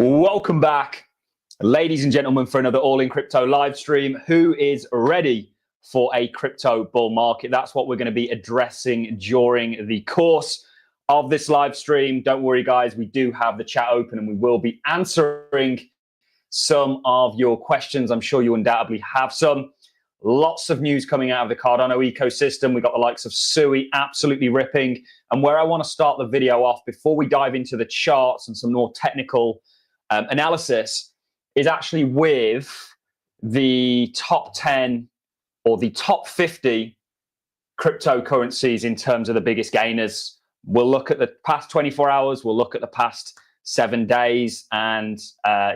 Welcome back, ladies and gentlemen, for another All in Crypto live stream. Who is ready for a crypto bull market? That's what we're going to be addressing during the course of this live stream. Don't worry, guys, we do have the chat open and we will be answering some of your questions. I'm sure you undoubtedly have some. Lots of news coming out of the Cardano ecosystem. We've got the likes of Sui absolutely ripping. And where I want to start the video off before we dive into the charts and some more technical analysis is actually with the top 10 or the top 50 cryptocurrencies in terms of the biggest gainers. We'll look at the past 24 hours. We'll look at the past 7 days and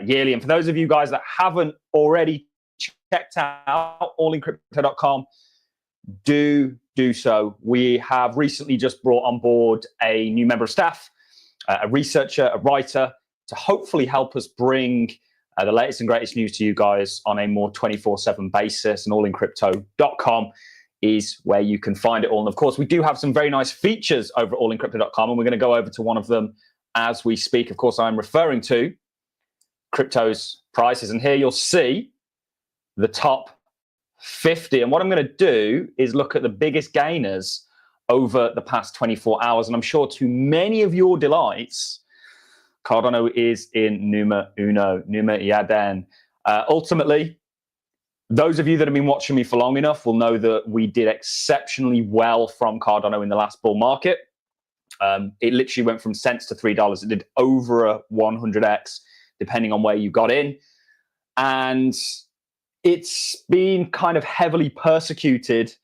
yearly. And for those of you guys that haven't already checked out allincrypto.com, do so. We have recently just brought on board a new member of staff, a researcher, a writer, to hopefully help us bring the latest and greatest news to you guys on a more 24/7 basis. And allincrypto.com is where you can find it all. And of course, we do have some very nice features over at allincrypto.com, and we're going to go over to one of them as we speak. Of course, I'm referring to crypto's prices. And here you'll see the top 50. And what I'm going to do is look at the biggest gainers over the past 24 hours. And I'm sure to many of your delights, Cardano is in numero uno, numero uno. Ultimately, those of you that have been watching me for long enough will know that we did exceptionally well from Cardano in the last bull market. It literally went from cents to $3. It did over a 100x, depending on where you got in. And it's been kind of heavily persecuted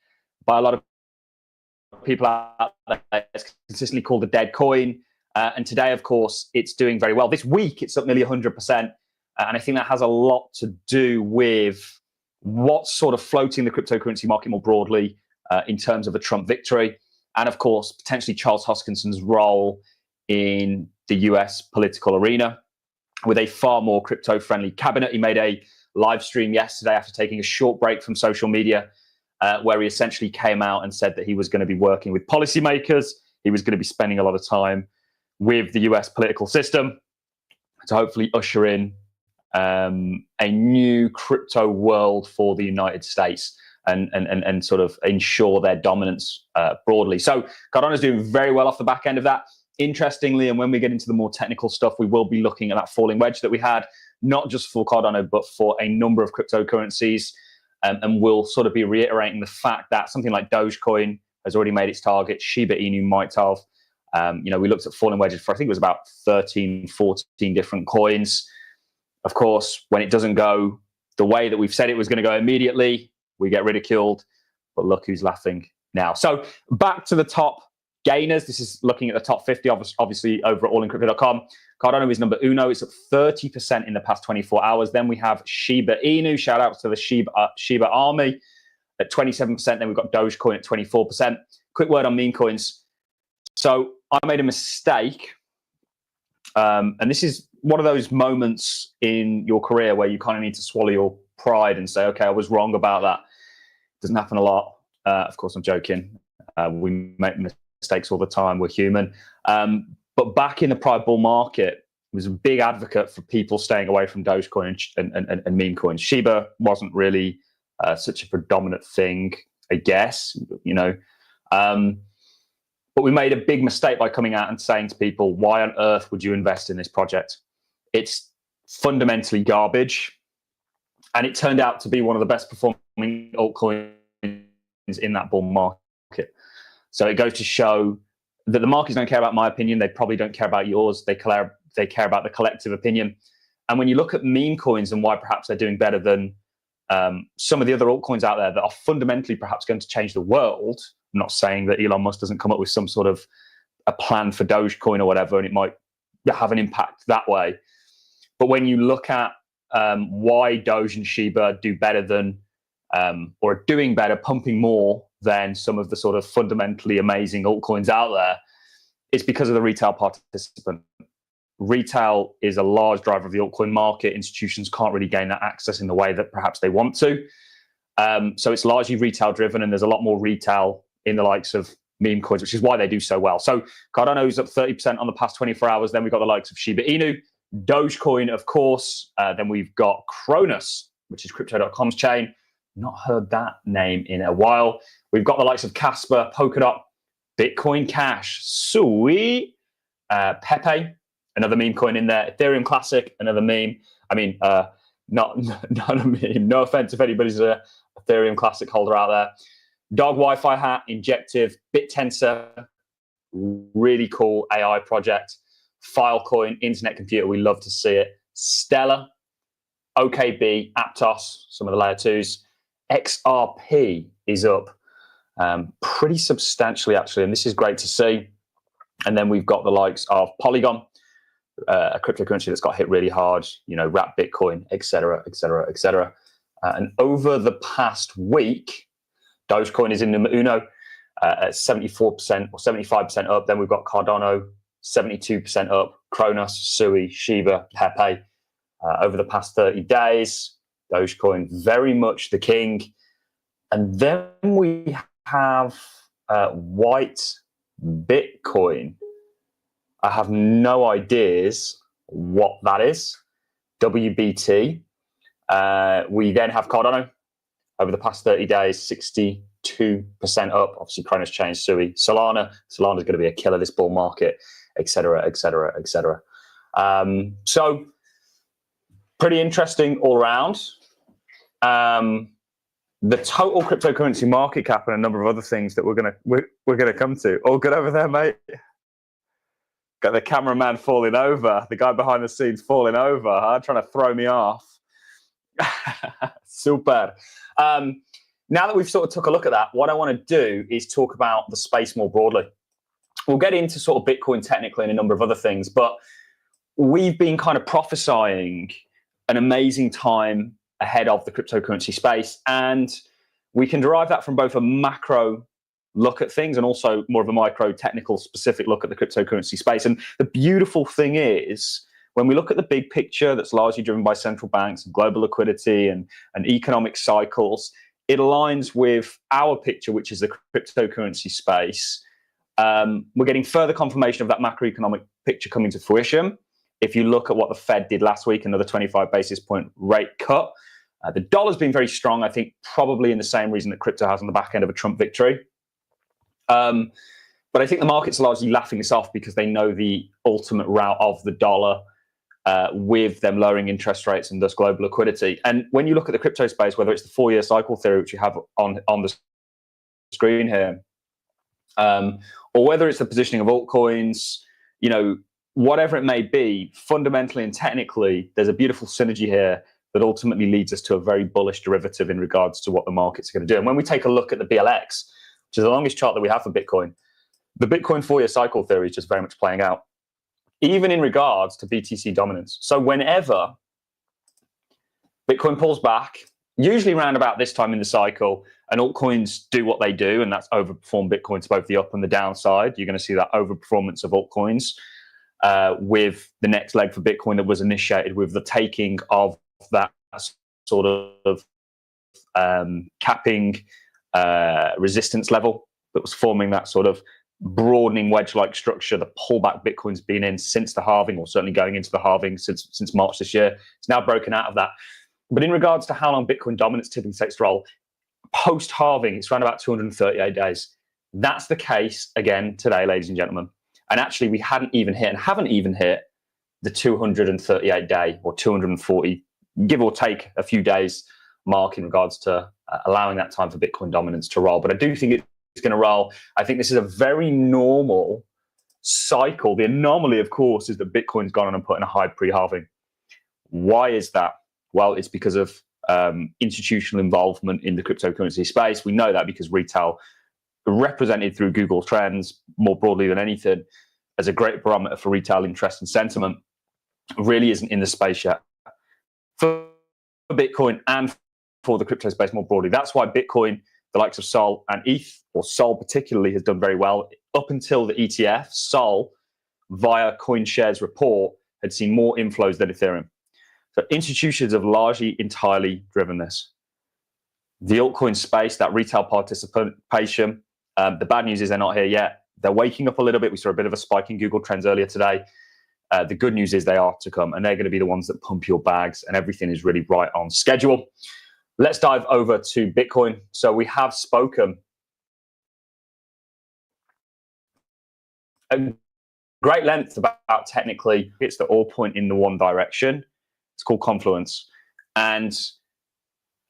by a lot of people out there. It's consistently called a dead coin. And today, of course, it's doing very well. This week, it's up nearly 100%. And I think that has a lot to do with what's sort of floating the cryptocurrency market more broadly in terms of a Trump victory. And of course, potentially Charles Hoskinson's role in the US political arena with a far more crypto-friendly cabinet. He made a live stream yesterday after taking a short break from social media where he essentially came out and said that he was going to be working with policymakers. He was going to be spending a lot of time with the US political system to hopefully usher in a new crypto world for the United States and sort of ensure their dominance broadly. So Cardano's doing very well off the back end of that. Interestingly, and when we get into the more technical stuff, we will be looking at that falling wedge that we had, not just for Cardano, but for a number of cryptocurrencies. And we'll sort of be reiterating the fact that something like Dogecoin has already made its target. Shiba Inu might have. We looked at falling wedges for, I think it was about 13, 14 different coins. Of course, when it doesn't go the way that we've said it was going to go immediately, we get ridiculed. But look who's laughing now. So back to the top gainers. This is looking at the top 50, obviously over at allincrypto.com. Cardano is number uno. It's up 30% in the past 24 hours. Then we have Shiba Inu. Shout out to the Shiba Army at 27%. Then we've got Dogecoin at 24%. Quick word on meme coins. So I made a mistake. And this is one of those moments in your career where you kind of need to swallow your pride and say, okay, I was wrong about that. Doesn't happen a lot. Of course, I'm joking. We make mistakes all the time. We're human. But back in the prior bull market, I was a big advocate for people staying away from Dogecoin and meme coins. Shiba wasn't really such a predominant thing, I guess, but we made a big mistake by coming out and saying to people, why on earth would you invest in this project? It's fundamentally garbage. And it turned out to be one of the best performing altcoins in that bull market. So it goes to show that the markets don't care about my opinion. They probably don't care about yours. They care about the collective opinion. And when you look at meme coins and why perhaps they're doing better than some of the other altcoins out there that are fundamentally perhaps going to change the world, I'm not saying that Elon Musk doesn't come up with some sort of a plan for Dogecoin or whatever, and it might have an impact that way. But when you look at why Doge and Shiba do better than, or are doing better, pumping more than some of the sort of fundamentally amazing altcoins out there, it's because of the retail participant. Retail is a large driver of the altcoin market. Institutions can't really gain that access in the way that perhaps they want to. So it's largely retail driven, and there's a lot more retail in the likes of meme coins, which is why they do so well. So Cardano's up 30% on the past 24 hours. Then we've got the likes of Shiba Inu, Dogecoin, of course. Then we've got Cronus, which is Crypto.com's chain. Not heard that name in a while. We've got the likes of Casper, Polkadot, Bitcoin Cash, sweet. Pepe, another meme coin in there. Ethereum Classic, another meme. I mean, not a meme. No offense if anybody's a Ethereum Classic holder out there. Dog Wi-Fi Hat, Injective, BitTensor, really cool AI project. Filecoin, Internet Computer, we love to see it. Stellar, OKB, Aptos, some of the layer 2s. XRP is up pretty substantially, actually, and this is great to see. And then we've got the likes of Polygon, a cryptocurrency that's got hit really hard, you know, Wrap Bitcoin, etc., etc., etc. And over the past week, Dogecoin is in number uno at 74% or 75% up. Then we've got Cardano, 72% up, Cronus, Sui, Shiba, Pepe. Over the past 30 days, Dogecoin very much the king. And then we have white Bitcoin. I have no ideas what that is. WBT. We then have Cardano over the past 30 days, 62% up. Obviously, Cronus changed, Sui. Solana's going to be a killer this bull market, etc., etc., etc. So pretty interesting all around. The total cryptocurrency market cap and a number of other things that we're gonna come to. All good over there, mate? Got the cameraman falling over, the guy behind the scenes falling over, huh? Trying to throw me off. Super. Now that we've sort of took a look at that, what I want to do is talk about the space more broadly. We'll get into sort of Bitcoin technically and a number of other things, but we've been kind of prophesying an amazing time ahead of the cryptocurrency space, and we can derive that from both a macro look at things and also more of a micro technical specific look at the cryptocurrency space. And the beautiful thing is, when we look at the big picture that's largely driven by central banks and global liquidity and economic cycles, it aligns with our picture, which is the cryptocurrency space. We're getting further confirmation of that macroeconomic picture coming to fruition. If you look at what the Fed did last week, another 25 basis point rate cut. The dollar's been very strong, I think, probably in the same reason that crypto has on the back end of a Trump victory. But I think the market's largely laughing this off because they know the ultimate route of the dollar with them lowering interest rates and thus global liquidity. And when you look at the crypto space, whether it's the 4-year cycle theory, which you have on the screen here, or whether it's the positioning of altcoins, you know, whatever it may be, fundamentally and technically, there's a beautiful synergy here that ultimately leads us to a very bullish derivative in regards to what the markets are going to do. And when we take a look at the BLX, which is the longest chart that we have for Bitcoin, the Bitcoin 4-year cycle theory is just very much playing out, even in regards to BTC dominance. So whenever Bitcoin pulls back, usually around about this time in the cycle, and altcoins do what they do, and that's overperform Bitcoin to both the up and the downside, you're going to see that overperformance of altcoins with the next leg for Bitcoin that was initiated with the taking of that sort of capping resistance level that was forming that sort of broadening wedge-like structure. The pullback Bitcoin's been in since the halving, or certainly going into the halving since March this year. It's now broken out of that. But in regards to how long Bitcoin dominance typically takes to roll, post-halving, it's around about 238 days. That's the case again today, ladies and gentlemen. And actually, we haven't even hit the 238-day or 240, give or take a few days mark in regards to allowing that time for Bitcoin dominance to roll. But I do think it's going to roll. I think this is a very normal cycle. The anomaly, of course, is that Bitcoin's gone on and put in a high pre-halving. Why is that? Well, it's because of institutional involvement in the cryptocurrency space. We know that because retail, represented through Google Trends more broadly than anything, as a great barometer for retail interest and sentiment, really isn't in the space yet for Bitcoin and for the crypto space more broadly. That's why Bitcoin, the likes of Sol and ETH, or Sol particularly, has done very well. Up until the ETF, Sol, via CoinShares report, had seen more inflows than Ethereum. So institutions have largely entirely driven this. The altcoin space, that retail participation, the bad news is they're not here yet. They're waking up a little bit. We saw a bit of a spike in Google Trends earlier today. The good news is they are to come, and they're going to be the ones that pump your bags, and everything is really right on schedule. Let's dive over to Bitcoin. So we have spoken at great length about technically it's the all point in the one direction. It's called confluence. And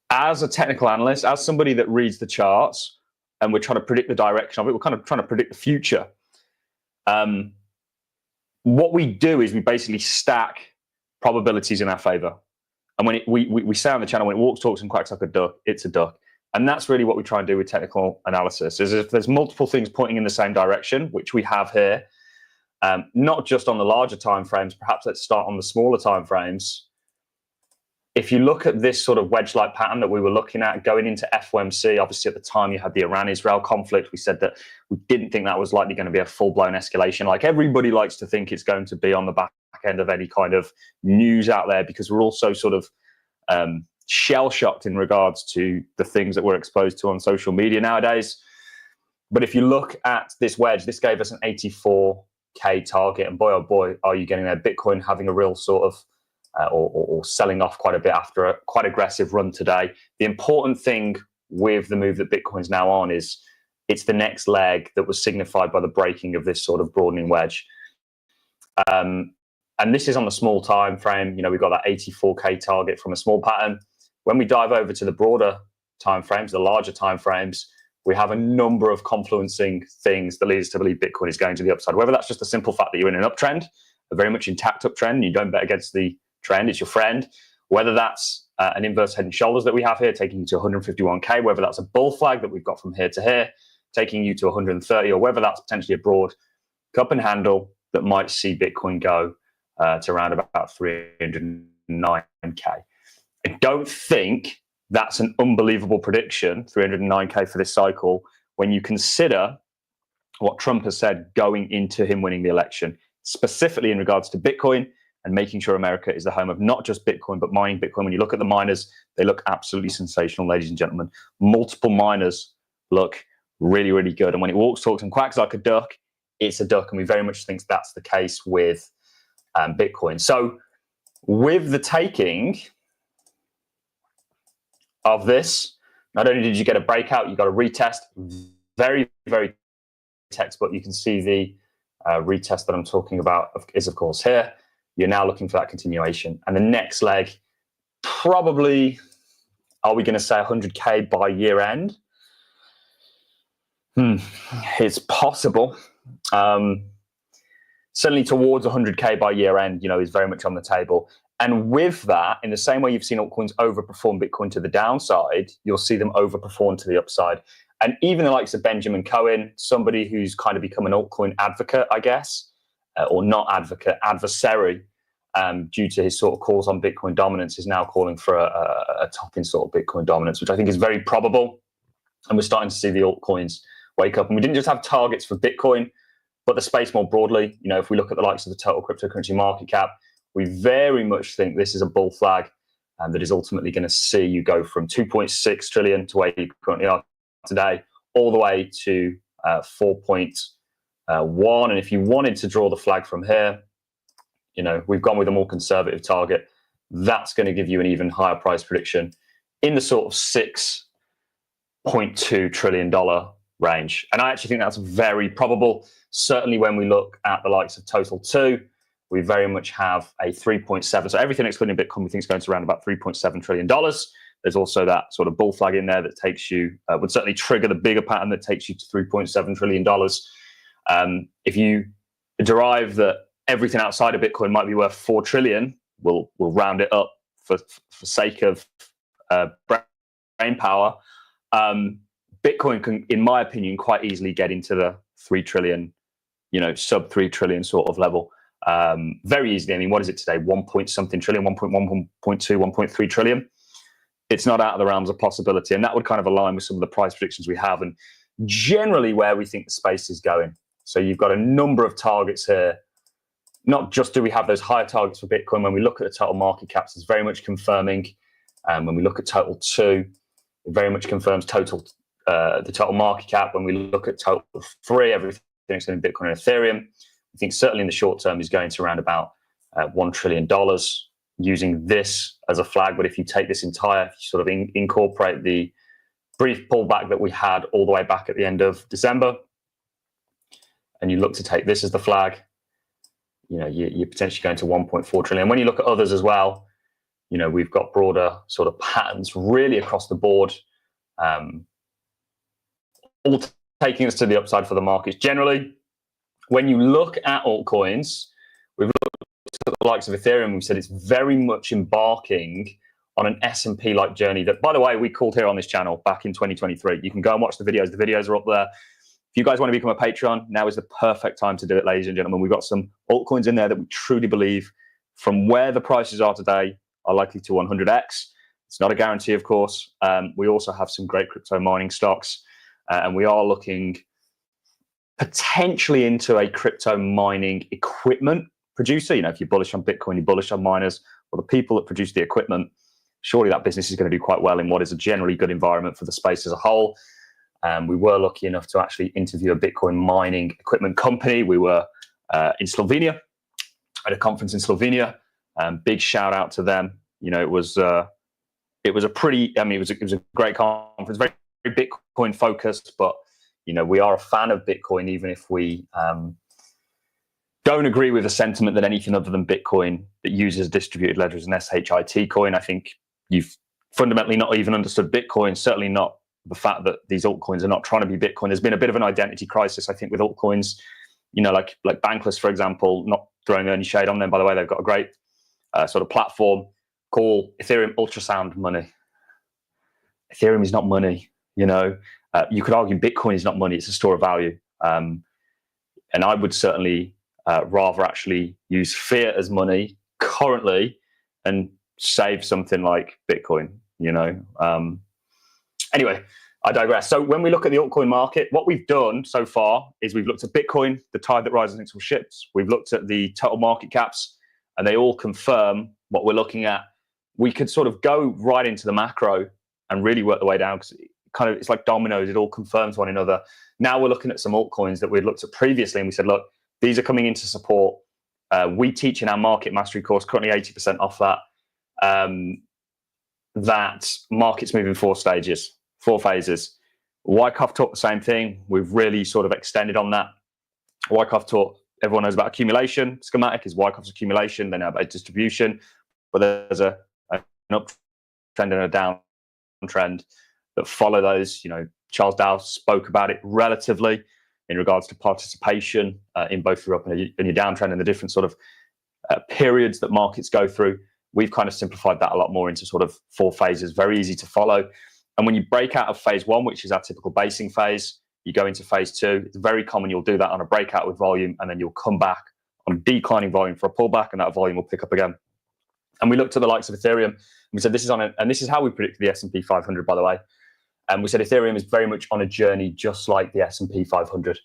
as a technical analyst, as somebody that reads the charts, and we're trying to predict the direction of it, we're kind of trying to predict the future. What we do is we basically stack probabilities in our favor. And when we say on the channel, when it walks, talks, and quacks like a duck, it's a duck. And that's really what we try and do with technical analysis, is if there's multiple things pointing in the same direction, which we have here, not just on the larger time frames, perhaps let's start on the smaller time frames. If you look at this sort of wedge-like pattern that we were looking at going into FOMC, obviously at the time you had the Iran-Israel conflict. We said that we didn't think that was likely going to be a full-blown escalation, like everybody likes to think it's going to be on the back end of any kind of news out there, because we're also sort of shell-shocked in regards to the things that we're exposed to on social media nowadays. But if you look at this wedge, this gave us an 84K target, and boy, oh boy, are you getting there. Bitcoin having a real sort of or selling off quite a bit after a quite aggressive run today. The important thing with the move that Bitcoin's now on is it's the next leg that was signified by the breaking of this sort of broadening wedge. And this is on the small time frame. You know, we've got that 84K target from a small pattern. When we dive over to the broader time frames, the larger time frames, we have a number of confluencing things that lead us to believe Bitcoin is going to the upside. Whether that's just the simple fact that you're in an uptrend, a very much intact uptrend, and you don't bet against the trend, it's your friend. Whether that's an inverse head and shoulders that we have here, taking you to 151K, whether that's a bull flag that we've got from here to here, taking you to 130, or whether that's potentially a broad cup and handle that might see Bitcoin go to around about 309K. I don't think that's an unbelievable prediction, 309K for this cycle, when you consider what Trump has said going into him winning the election, specifically in regards to Bitcoin and making sure America is the home of not just Bitcoin, but mining Bitcoin. When you look at the miners, they look absolutely sensational, ladies and gentlemen. Multiple miners look really, really good. And when it walks, talks, and quacks like a duck, it's a duck. And we very much think that's the case with Bitcoin. So with the taking of this, not only did you get a breakout, you got a retest. Very, very textbook. You can see the retest that I'm talking about is, of course, here. You're now looking for that continuation. And the next leg, probably, are we going to say 100K by year end? It's possible. Certainly towards 100K by year end, you know, is very much on the table. And with that, in the same way you've seen altcoins overperform Bitcoin to the downside, you'll see them overperform to the upside. And even the likes of Benjamin Cohen, somebody who's kind of become an altcoin advocate, I guess, or not advocate, adversary, due to his sort of calls on Bitcoin dominance, is now calling for a top in sort of Bitcoin dominance, which I think is very probable. And we're starting to see the altcoins wake up. And we didn't just have targets for Bitcoin, but the space more broadly. You know, if we look at the likes of the total cryptocurrency market cap, we very much think this is a bull flag, and that is ultimately going to see you go from 2.6 trillion to where you currently are today, all the way to 4.1. And if you wanted to draw the flag from here, you know, we've gone with a more conservative target. That's going to give you an even higher price prediction in the sort of $6.2 trillion range. And I actually think that's very probable. Certainly when we look at the likes of Total 2, we very much have a 3.7. So everything excluding Bitcoin, we think is going to around about $3.7 trillion. There's also that sort of bull flag in there that takes you, would certainly trigger the bigger pattern that takes you to $3.7 trillion. If you derive that everything outside of Bitcoin might be worth 4 trillion, we'll round it up for sake of brain power. Bitcoin can, in my opinion, quite easily get into the 3 trillion, you know, sub 3 trillion sort of level. Very easily. I mean, what is it today? 1 point something trillion, 1.1, 1.2, 1.3 trillion. It's not out of the realms of possibility. And that would kind of align with some of the price predictions we have and generally where we think the space is going. So you've got a number of targets here. Not just do we have those higher targets for Bitcoin, when we look at the total market caps, it's very much confirming. When we look at Total 2, it very much confirms the total market cap. When we look at Total 3, everything in Bitcoin and Ethereum, I think certainly in the short term is going to around about $1 trillion, using this as a flag. But if you take this entire, sort of incorporate the brief pullback that we had all the way back at the end of December, and you look to take this as the flag, you know, you're potentially going to 1.4 trillion. When you look at others as well, you know, we've got broader sort of patterns really across the board, all taking us to the upside for the markets. Generally, when you look at altcoins, we've looked at the likes of Ethereum, we've said it's very much embarking on an S&P-like journey that, by the way, we called here on this channel back in 2023. You can go and watch the videos. The videos are up there. If you guys want to become a Patreon, now is the perfect time to do it, ladies and gentlemen. We've got some altcoins in there that we truly believe, from where the prices are today, are likely to 100x. It's not a guarantee, of course. We also have some great crypto mining stocks, and we are looking potentially into a crypto mining equipment producer. You know, if you're bullish on Bitcoin, you're bullish on miners, or the people that produce the equipment, surely that business is going to do quite well in what is a generally good environment for the space as a whole. We were lucky enough to actually interview a Bitcoin mining equipment company. We were in Slovenia at a conference in Slovenia. Big shout out to them. You know, it was a pretty, I mean, it was a great conference, very, very Bitcoin focused, but you know, we are a fan of Bitcoin, even if we don't agree with the sentiment that anything other than Bitcoin that uses distributed ledger is an SHIT coin. I think you've fundamentally not even understood Bitcoin, certainly not the fact that these altcoins are not trying to be Bitcoin. There's been a bit of an identity crisis, I think, with altcoins, you know, like Bankless, for example, not throwing any shade on them, by the way. They've got a great sort of platform called Ethereum Ultrasound Money. Ethereum is not money, you know. You could argue Bitcoin is not money, it's a store of value. And I would certainly rather actually use fiat as money currently and save something like Bitcoin, you know. Anyway, I digress. So when we look at the altcoin market, what we've done so far is we've looked at Bitcoin, the tide that rises and all ships. We've looked at the total market caps, and they all confirm what we're looking at. We could sort of go right into the macro and really work the way down, because it's like dominoes. It all confirms one another. Now we're looking at some altcoins that we'd looked at previously, and we said, look, these are coming into support. We teach in our market mastery course, currently 80% off that, that markets move in 4 stages. 4 phases. Wyckoff taught the same thing. We've really sort of extended on that. Wyckoff taught, everyone knows about accumulation. Schematic is Wyckoff's accumulation. They know about distribution, but there's an uptrend and a downtrend that follow those. You know, Charles Dow spoke about it relatively in regards to participation in both your up and your downtrend and the different sort of periods that markets go through. We've kind of simplified that a lot more into sort of 4 phases, very easy to follow. And when you break out of phase 1, which is our typical basing phase, you go into phase 2. It's very common you'll do that on a breakout with volume, and then you'll come back on declining volume for a pullback, and that volume will pick up again. And we looked at the likes of Ethereum, and we said this is and this is how we predicted the S&P 500, by the way. And we said Ethereum is very much on a journey just like the S&P 500.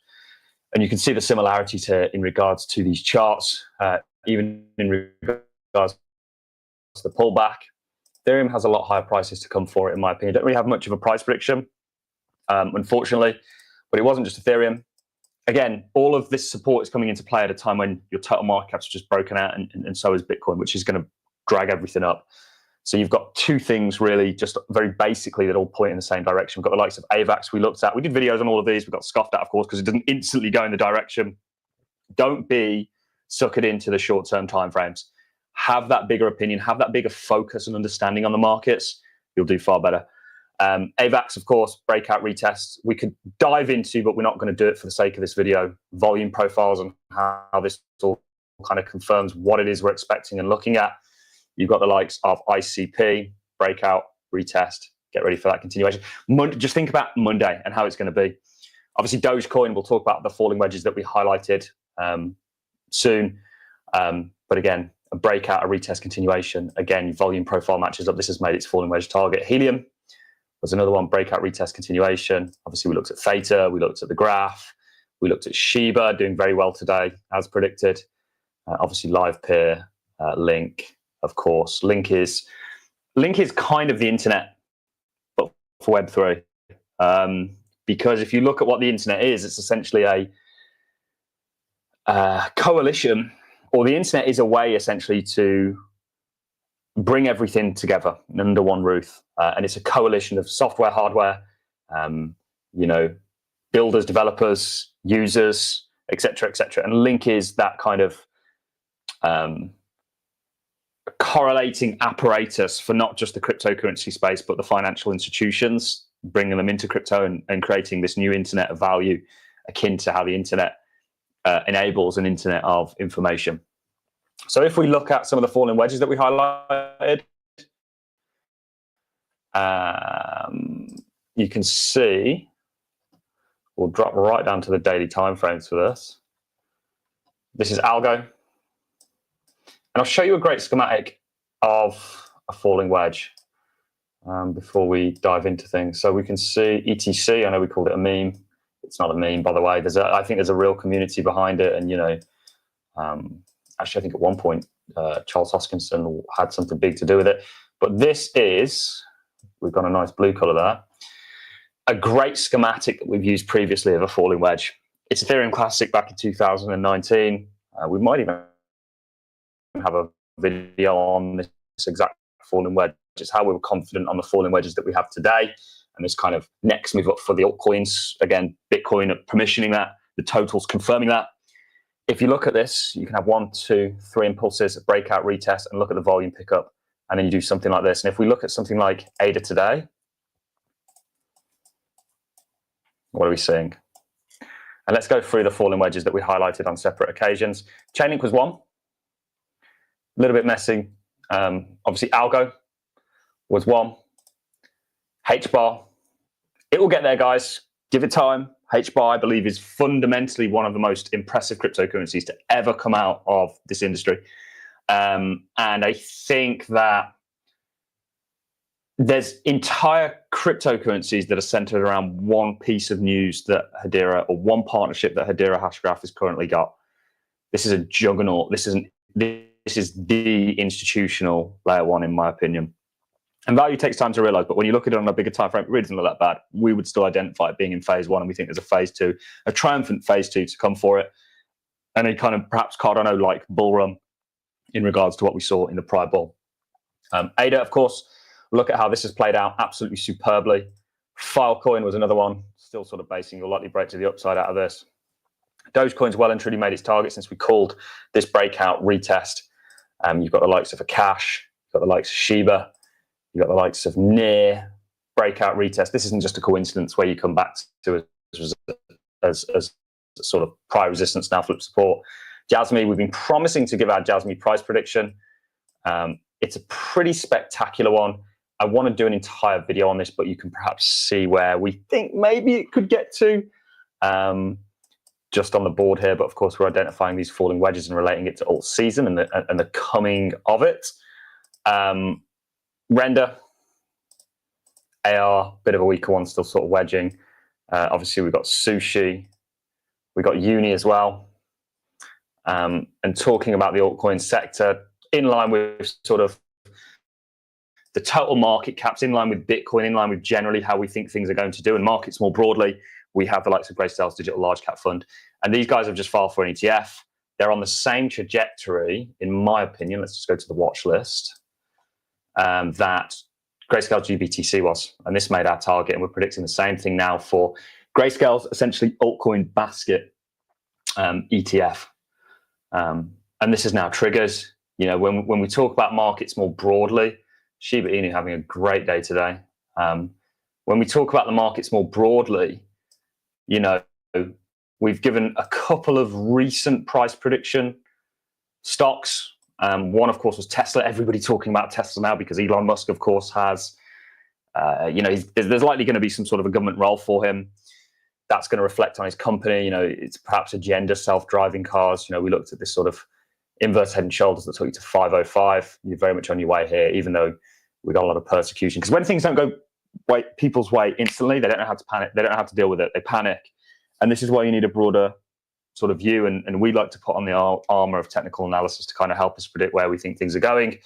And you can see the similarity in regards to these charts, even in regards to the pullback. Ethereum has a lot higher prices to come for it, in my opinion. Don't really have much of a price prediction, unfortunately. But it wasn't just Ethereum. Again, all of this support is coming into play at a time when your total market cap's just broken out, and so is Bitcoin, which is going to drag everything up. So you've got 2 things really, just very basically, that all point in the same direction. We've got the likes of AVAX we looked at. We did videos on all of these. We got scoffed at, of course, because it didn't instantly go in the direction. Don't be suckered into the short-term timeframes. Have that bigger opinion, have that bigger focus and understanding on the markets. You'll do far better. AVAX, of course, breakout retests. We could dive into, but we're not going to do it for the sake of this video, volume profiles and how this all kind of confirms what it is we're expecting and looking at. You've got the likes of ICP, breakout, retest. Get ready for that continuation. Just think about Monday and how it's going to be. Obviously, Dogecoin, we'll talk about the falling wedges that we highlighted soon. But again, a breakout, a retest, continuation. Again, volume profile matches up. This has made its falling wedge target. Helium was another one, breakout, retest, continuation. Obviously, we looked at Theta, we looked at the graph, we looked at Shiba, doing very well today, as predicted. Obviously, live peer, Link, of course. Link is kind of the internet, but for Web3. Because if you look at what the internet is, it's essentially coalition, or the internet is a way essentially to bring everything together under one roof. And it's a coalition of software, hardware, you know, builders, developers, users, etc., etc. And Link is that kind of correlating apparatus for not just the cryptocurrency space, but the financial institutions, bringing them into crypto and creating this new internet of value, akin to how the internet enables an internet of information. So if we look at some of the falling wedges that we highlighted, you can see, we'll drop right down to the daily timeframes for this. This is Algr. And I'll show you a great schematic of a falling wedge before we dive into things. So we can see ETC, I know we called it a meme. It's not a meme, by the way. I think there's a real community behind it. And, you know, actually, I think at one point, Charles Hoskinson had something big to do with it. But this is, we've got a nice blue color there, a great schematic that we've used previously of a falling wedge. It's Ethereum Classic back in 2019. We might even have a video on this exact falling wedge. It's how we were confident on the falling wedges that we have today. And this kind of next move up for the altcoins. Again, Bitcoin permissioning that, the totals confirming that. If you look at this, you can have 1, 2, 3 impulses, a breakout, retest, and look at the volume pickup. And then you do something like this. And if we look at something like ADA today, what are we seeing? And let's go through the falling wedges that we highlighted on separate occasions. Chainlink was one. A little bit messy. Obviously, Algo was one. HBAR. It will get there, guys. Give it time. HBAR, I believe, is fundamentally one of the most impressive cryptocurrencies to ever come out of this industry. And I think that there's entire cryptocurrencies that are centered around one piece of news that Hedera, or one partnership that Hedera Hashgraph has currently got. This is a juggernaut. This is the institutional layer one, in my opinion. And value takes time to realize, but when you look at it on a bigger time frame, it really doesn't look that bad. We would still identify it being in phase one, and we think there's a phase two, a triumphant phase two to come for it, and a kind of perhaps Cardano-like bull run in regards to what we saw in the prior bull. ADA, of course, look at how this has played out absolutely superbly. Filecoin was another one, still sort of basing, will likely break to the upside out of this. Dogecoin's well and truly made its target since we called this breakout retest. You've got the likes of Akash, you've got the likes of Shiba, you've got the likes of Near, breakout retest. This isn't just a coincidence where you come back to as sort of prior resistance, now flip support. Jasmy, we've been promising to give our Jasmy price prediction. It's a pretty spectacular one. I want to do an entire video on this, but you can perhaps see where we think maybe it could get to just on the board here. But of course, we're identifying these falling wedges and relating it to Altseason and the coming of it. Render, AR, bit of a weaker one, still sort of wedging. Obviously, we've got Sushi, we've got Uni as well. And talking about the altcoin sector, in line with sort of the total market caps, in line with Bitcoin, in line with generally how we think things are going to do, and markets more broadly, we have the likes of Grayscale's Digital Large Cap Fund. And these guys have just filed for an ETF. They're on the same trajectory, in my opinion, let's just go to the watch list, that Grayscale GBTC was. And this made our target, and we're predicting the same thing now for Grayscale's essentially altcoin basket ETF. And this is now triggers. You know, when we talk about markets more broadly, Shiba Inu having a great day today. When we talk about the markets more broadly, you know, we've given a couple of recent price prediction stocks. One, of course, was Tesla. Everybody talking about Tesla now because Elon Musk, of course, has, you know, there's likely going to be some sort of a government role for him. That's going to reflect on his company. You know, it's perhaps agenda, self-driving cars. You know, we looked at this sort of inverse head and shoulders that took you to 505. You're very much on your way here, even though we got a lot of persecution. Because when things don't go people's way instantly, they don't know how to panic. They don't know how to deal with it. They panic. And this is why you need a broader sort of view. And we like to put on the armor of technical analysis to kind of help us predict where we think things are going.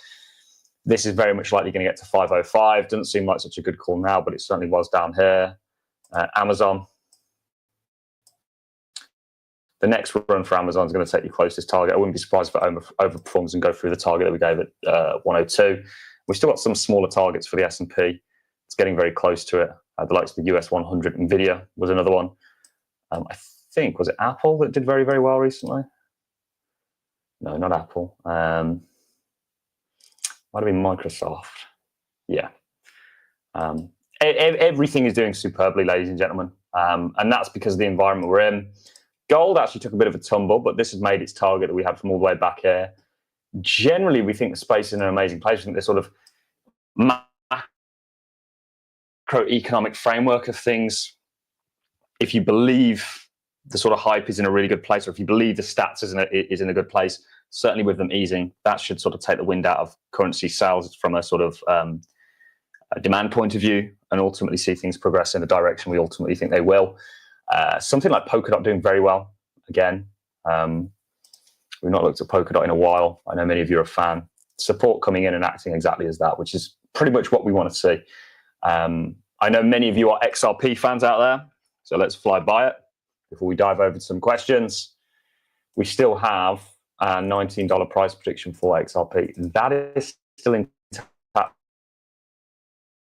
This is very much likely going to get to 505. Doesn't seem like such a good call now, but it certainly was down here. Amazon. the next run for Amazon is going to take you close to this target. I wouldn't be surprised if it overperforms and go through the target that we gave at 102. We've still got some smaller targets for the S&P. It's getting very close to it. The likes of the US 100, Nvidia was another one. I think, was it Apple that did very, very well recently? No, not Apple. Might have been Microsoft. Yeah. Everything is doing superbly, ladies and gentlemen. And that's because of the environment we're in. Gold actually took a bit of a tumble, but this has made its target that we had from all the way back here. Generally, we think the space is in an amazing place. I think this sort of macroeconomic framework of things, if you believe the sort of hype is in a really good place, or if you believe the stats is in a good place, certainly with them easing, that should sort of take the wind out of currency sales from a sort of a demand point of view, and ultimately see things progress in the direction we ultimately think they will. Something like Polkadot doing very well. Again, we've not looked at Polkadot in a while. I know many of you are a fan. Support coming in and acting exactly as that, which is pretty much what we want to see. I know many of you are XRP fans out there, so let's fly by it before we dive over to some questions. We still have a $19 price prediction for XRP. That is still intact,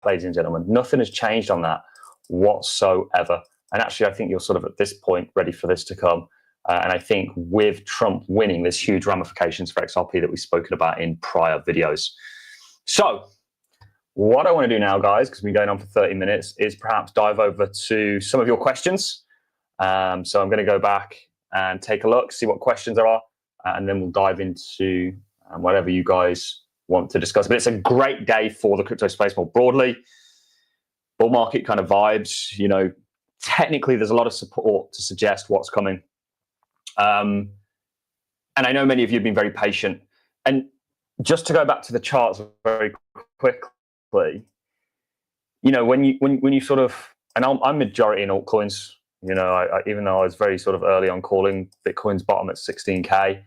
ladies and gentlemen. Nothing has changed on that whatsoever. And actually, I think you're sort of at this point ready for this to come. And I think with Trump winning, there's huge ramifications for XRP that we've spoken about in prior videos. So what I want to do now, guys, because we've been going on for 30 minutes, is perhaps dive over to some of your questions. So I'm going to go back and take a look, see what questions there are, and then we'll dive into whatever you guys want to discuss. But it's a great day for the crypto space more broadly. Bull market kind of vibes, you know, technically there's a lot of support to suggest what's coming. And I know many of you have been very patient. And just to go back to the charts very quickly, you know, when you sort of, and I'm majority in altcoins, you know, even though I was very sort of early on calling Bitcoin's bottom at 16K,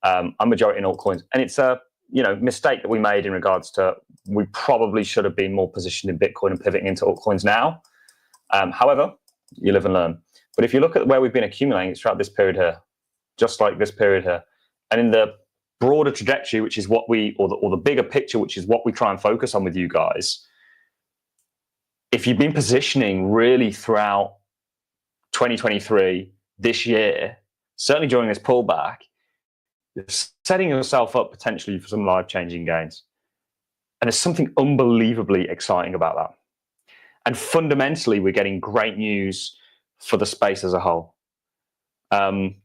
I'm majority in altcoins. And it's a, you know, mistake that we made in regards to, we probably should have been more positioned in Bitcoin and pivoting into altcoins now. However, you live and learn. But if you look at where we've been accumulating, it's throughout this period here, just like this period here. And in the broader trajectory, which is what we, or the bigger picture, which is what we try and focus on with you guys, if you've been positioning really throughout 2023, this year, certainly during this pullback, you're setting yourself up potentially for some life-changing gains. And there's something unbelievably exciting about that. And fundamentally, we're getting great news for the space as a whole. And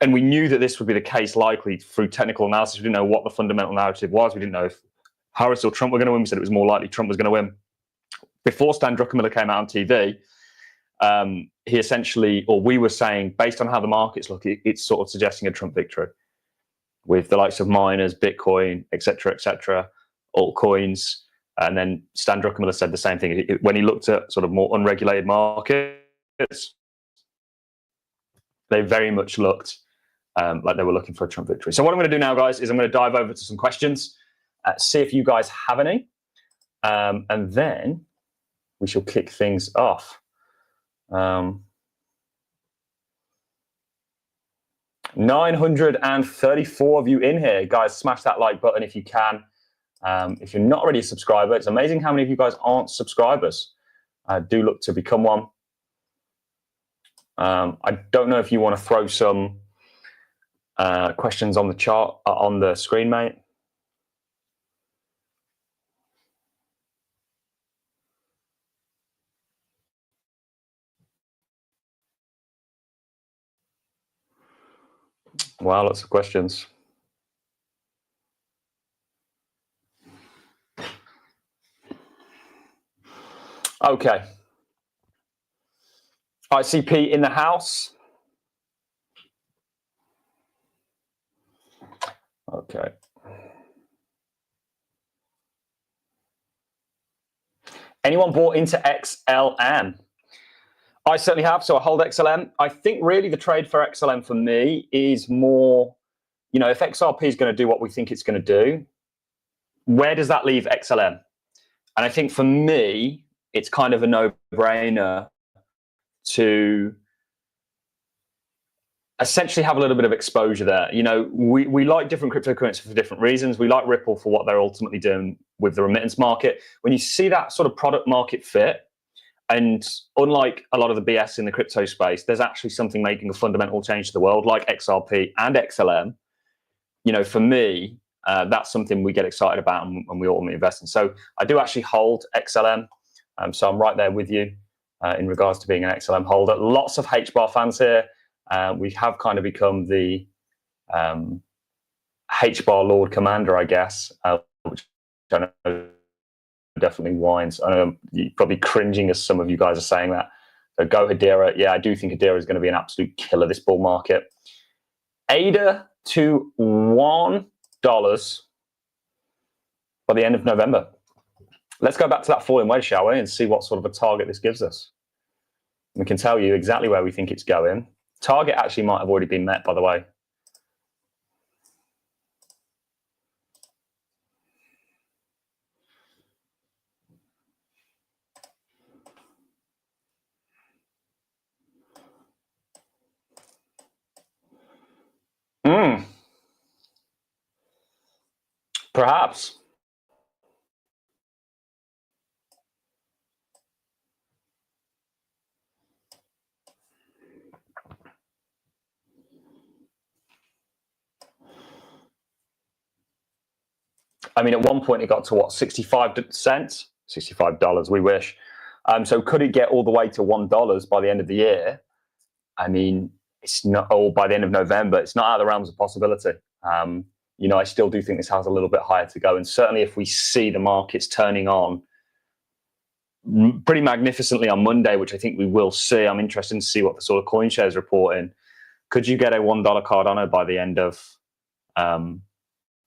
we knew that this would be the case likely through technical analysis. We didn't know what the fundamental narrative was. We didn't know if Harris or Trump were going to win. We said it was more likely Trump was going to win. Before Stan Druckenmiller came out on TV, he essentially, or we were saying, based on how the markets look, it's sort of suggesting a Trump victory with the likes of miners, Bitcoin, et cetera, altcoins. And then Stan Druckenmiller said the same thing. When he looked at sort of more unregulated markets, they very much looked like they were looking for a Trump victory. So what I'm going to do now, guys, is I'm going to dive over to some questions, see if you guys have any, and then we shall kick things off. 934 of you in here. Guys, smash that like button if you can. If you're not already a subscriber, it's amazing how many of you guys aren't subscribers. Do look to become one. I don't know if you want to throw some questions on the chart, on the screen, mate. Wow, lots of questions. Okay. ICP in the house. Okay. Anyone bought into XLM? I certainly have, so I hold XLM. I think really the trade for XLM for me is more, you know, if XRP is going to do what we think it's going to do, where does that leave XLM? And I think for me, it's kind of a no-brainer to essentially have a little bit of exposure there. You know, we like different cryptocurrencies for different reasons. We like Ripple for what they're ultimately doing with the remittance market. When you see that sort of product market fit, and unlike a lot of the BS in the crypto space, there's actually something making a fundamental change to the world, like XRP and XLM. You know, for me, that's something we get excited about and we ultimately invest in. So I do actually hold XLM. So I'm right there with you in regards to being an XLM holder. Lots of HBAR fans here. We have kind of become the HBAR Lord Commander, I guess, which I know definitely wines. I know you're probably cringing as some of you guys are saying that. So go Hedera. Yeah, I do think Hedera is going to be an absolute killer this bull market. ADA to $1 by the end of November. Let's go back to that falling wedge, shall we, and see what sort of a target this gives us. We can tell you exactly where we think it's going. Target actually might have already been met, by the way. Perhaps. I mean, at one point it got to what, 65 cents? $65, we wish. So could it get all the way to $1 by the end of the year? I mean, it's not, or by the end of November, it's not out of the realms of possibility. You know, I still do think this has a little bit higher to go. And certainly if we see the markets turning on pretty magnificently on Monday, which I think we will see, I'm interested to see what the sort of coin shares reporting. Could you get a $1 Cardano by the end of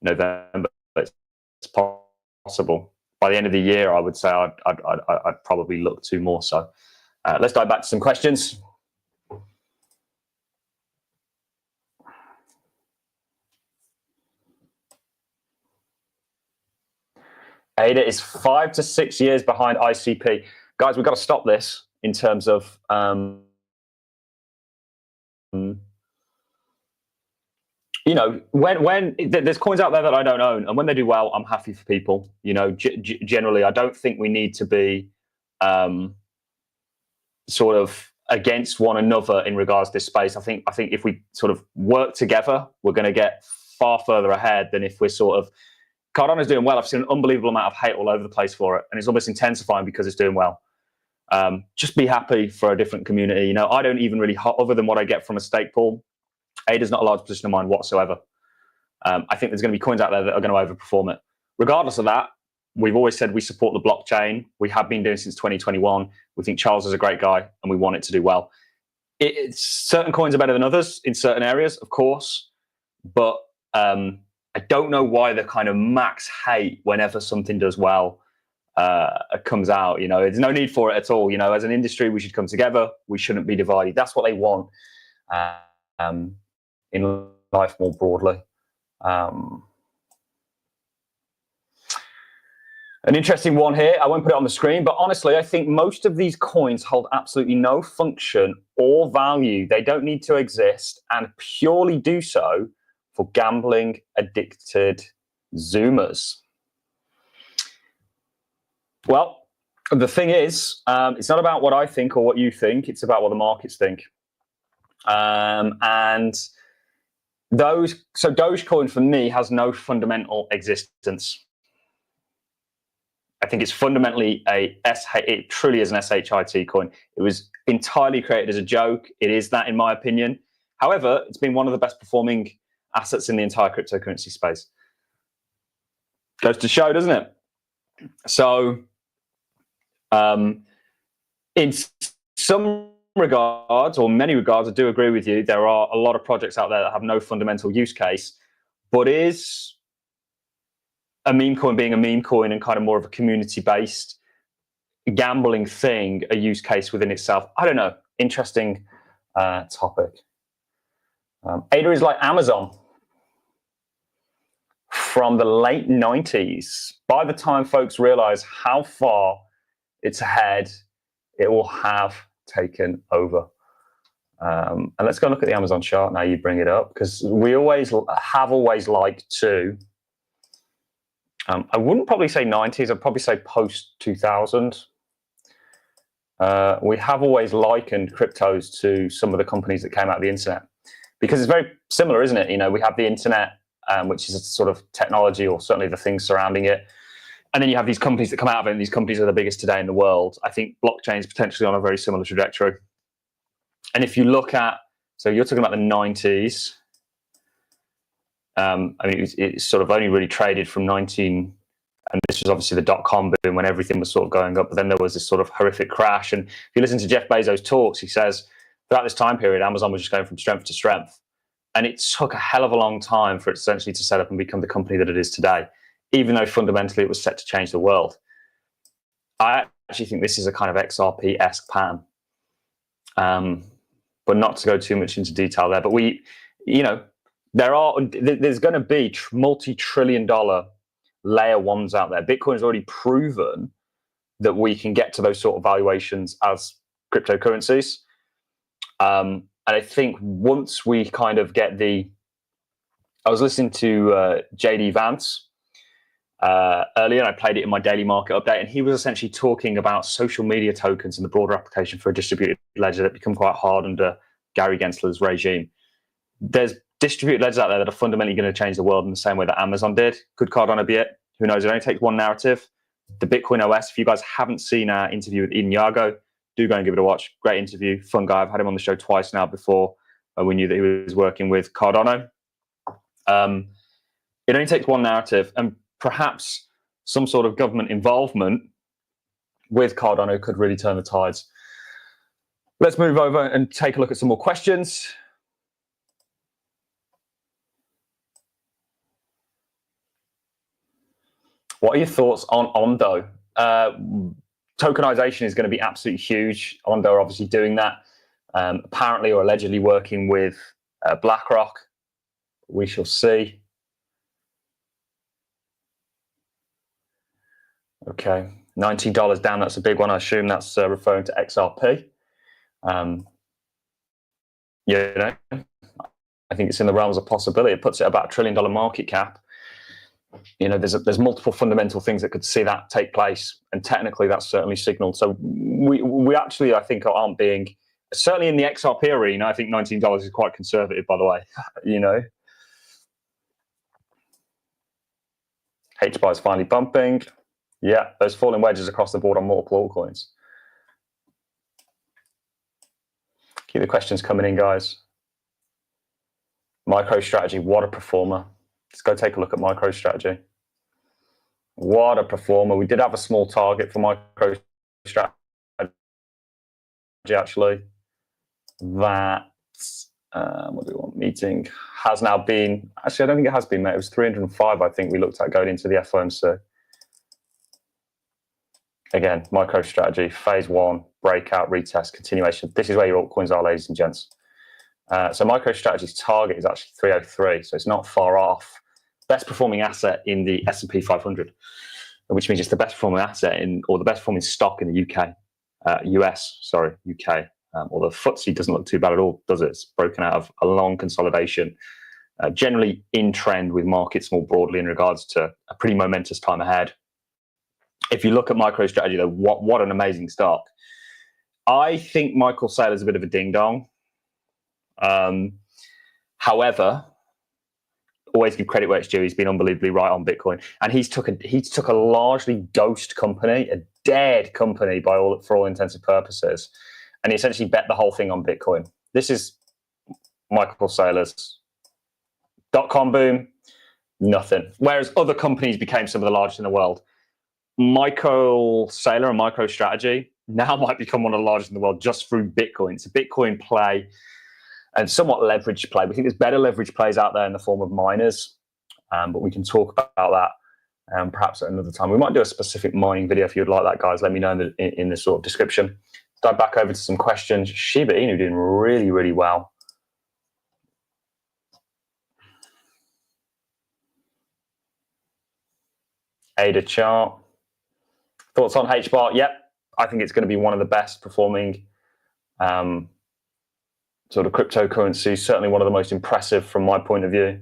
November? It's possible. By the end of the year, I would say I'd probably look to more so. Let's dive back to some questions. ADA is 5 to 6 years behind ICP. Guys, we've got to stop this in terms of you know, when there's coins out there that I don't own, and when they do well, I'm happy for people. You know, generally, I don't think we need to be sort of against one another in regards to this space. I think if we sort of work together, we're going to get far further ahead than if we're sort of. Cardano's doing well. I've seen an unbelievable amount of hate all over the place for it, and it's almost intensifying because it's doing well. Just be happy for a different community. You know, I don't even really, other than what I get from a stake pool, ADA's not a large position of mine whatsoever. I think there's going to be coins out there that are going to overperform it. Regardless of that, we've always said we support the blockchain. We have been doing since 2021. We think Charles is a great guy, and we want it to do well. Certain coins are better than others in certain areas, of course, but I don't know why the kind of max hate whenever something does well comes out. You know, there's no need for it at all. You know, as an industry, we should come together. We shouldn't be divided. That's what they want in life more broadly. An interesting one here. I won't put it on the screen, but honestly, I think most of these coins hold absolutely no function or value. They don't need to exist and purely do so for gambling addicted Zoomers. Well, the thing is, it's not about what I think or what you think. It's about what the markets think. And so Dogecoin for me has no fundamental existence. I think it's fundamentally it truly is an SHIT coin. It was entirely created as a joke. It is that, in my opinion. However, it's been one of the best performing assets in the entire cryptocurrency space. Goes to show, doesn't it? So, in some regards, or many regards, I do agree with you. There are a lot of projects out there that have no fundamental use case, but is a meme coin being a meme coin and kind of more of a community-based gambling thing a use case within itself? I don't know. Interesting topic. ADA is like Amazon from the late 90s. By the time folks realize how far it's ahead, it will have taken over. And let's go look at the Amazon chart now you bring it up, because we have always liked to, I wouldn't probably say 90s, I'd probably say post 2000. We have always likened cryptos to some of the companies that came out of the internet, because it's very similar, isn't it? You know, we have the internet, which is a sort of technology, or certainly the things surrounding it. And then you have these companies that come out of it, and these companies are the biggest today in the world. I think blockchain is potentially on a very similar trajectory. And if you look at, so you're talking about the 90s. I mean, it's sort of only really traded from 19, and this was obviously the dot-com boom when everything was sort of going up. But then there was this sort of horrific crash. And if you listen to Jeff Bezos' talks, he says throughout this time period, Amazon was just going from strength to strength. And it took a hell of a long time for it essentially to set up and become the company that it is today, even though fundamentally it was set to change the world. I actually think this is a kind of XRP-esque pattern. But not to go too much into detail there. But there's going to be multi-trillion-dollar layer ones out there. Bitcoin has already proven that we can get to those sort of valuations as cryptocurrencies. And I think once we kind of get I was listening to JD Vance earlier, and I played it in my daily market update, and he was essentially talking about social media tokens and the broader application for a distributed ledger that become quite hard under Gary Gensler's regime. There's distributed ledgers out there that are fundamentally going to change the world in the same way that Amazon did. Could Cardano be it? Who knows? It only takes one narrative. The Bitcoin OS, if you guys haven't seen our interview with Eden Yago, do go and give it a watch. Great interview, fun guy. I've had him on the show twice now before we knew that he was working with Cardano. It only takes one narrative, and perhaps some sort of government involvement with Cardano could really turn the tides. Let's move over and take a look at some more questions. What are your thoughts on Ondo? Tokenization is going to be absolutely huge. Ondo are obviously doing that. Apparently or allegedly working with BlackRock. We shall see. Okay, $19 down. That's a big one. I assume that's referring to XRP. I think it's in the realms of possibility. It puts it about $1 trillion market cap. You know, there's multiple fundamental things that could see that take place, and technically that's certainly signaled. So we actually, I think, aren't being, certainly in the XRP arena, I think $19 is quite conservative, by the way. You know, HBAR is finally bumping. Yeah, those falling wedges across the board on multiple altcoins. Keep the questions coming in, guys. MicroStrategy, what a performer. Let's go take a look at MicroStrategy. What a performer. We did have a small target for MicroStrategy, actually. That, what do we want? Meeting has now been, actually, I don't think it has been, mate. It was 305, I think we looked at going into the FOMC. Again, MicroStrategy, phase one, breakout, retest, continuation. This is where your altcoins are, ladies and gents. So MicroStrategy's target is actually 303, so it's not far off. Best performing asset in the S&P 500, which means it's the best performing asset or the best performing stock in the UK, UK. Although FTSE doesn't look too bad at all, does it? It's broken out of a long consolidation, generally in trend with markets more broadly in regards to a pretty momentous time ahead. If you look at MicroStrategy, though, what an amazing stock. I think Michael Saylor's a bit of a ding-dong. However, always give credit where it's due. He's been unbelievably right on Bitcoin, and he took a largely ghost company, a dead company for all intents and purposes, and he essentially bet the whole thing on Bitcoin. This is Michael Saylor's dot-com boom, nothing. Whereas other companies became some of the largest in the world. Michael Saylor and MicroStrategy now might become one of the largest in the world just through Bitcoin. It's a Bitcoin play and somewhat leveraged play. We think there's better leverage plays out there in the form of miners, but we can talk about that perhaps at another time. We might do a specific mining video if you'd like that, guys. Let me know in the sort of description. Dive back over to some questions. Shiba Inu doing really, really well. ADA chart. Thoughts on HBAR? Yep, I think it's going to be one of the best performing sort of cryptocurrency, certainly one of the most impressive from my point of view.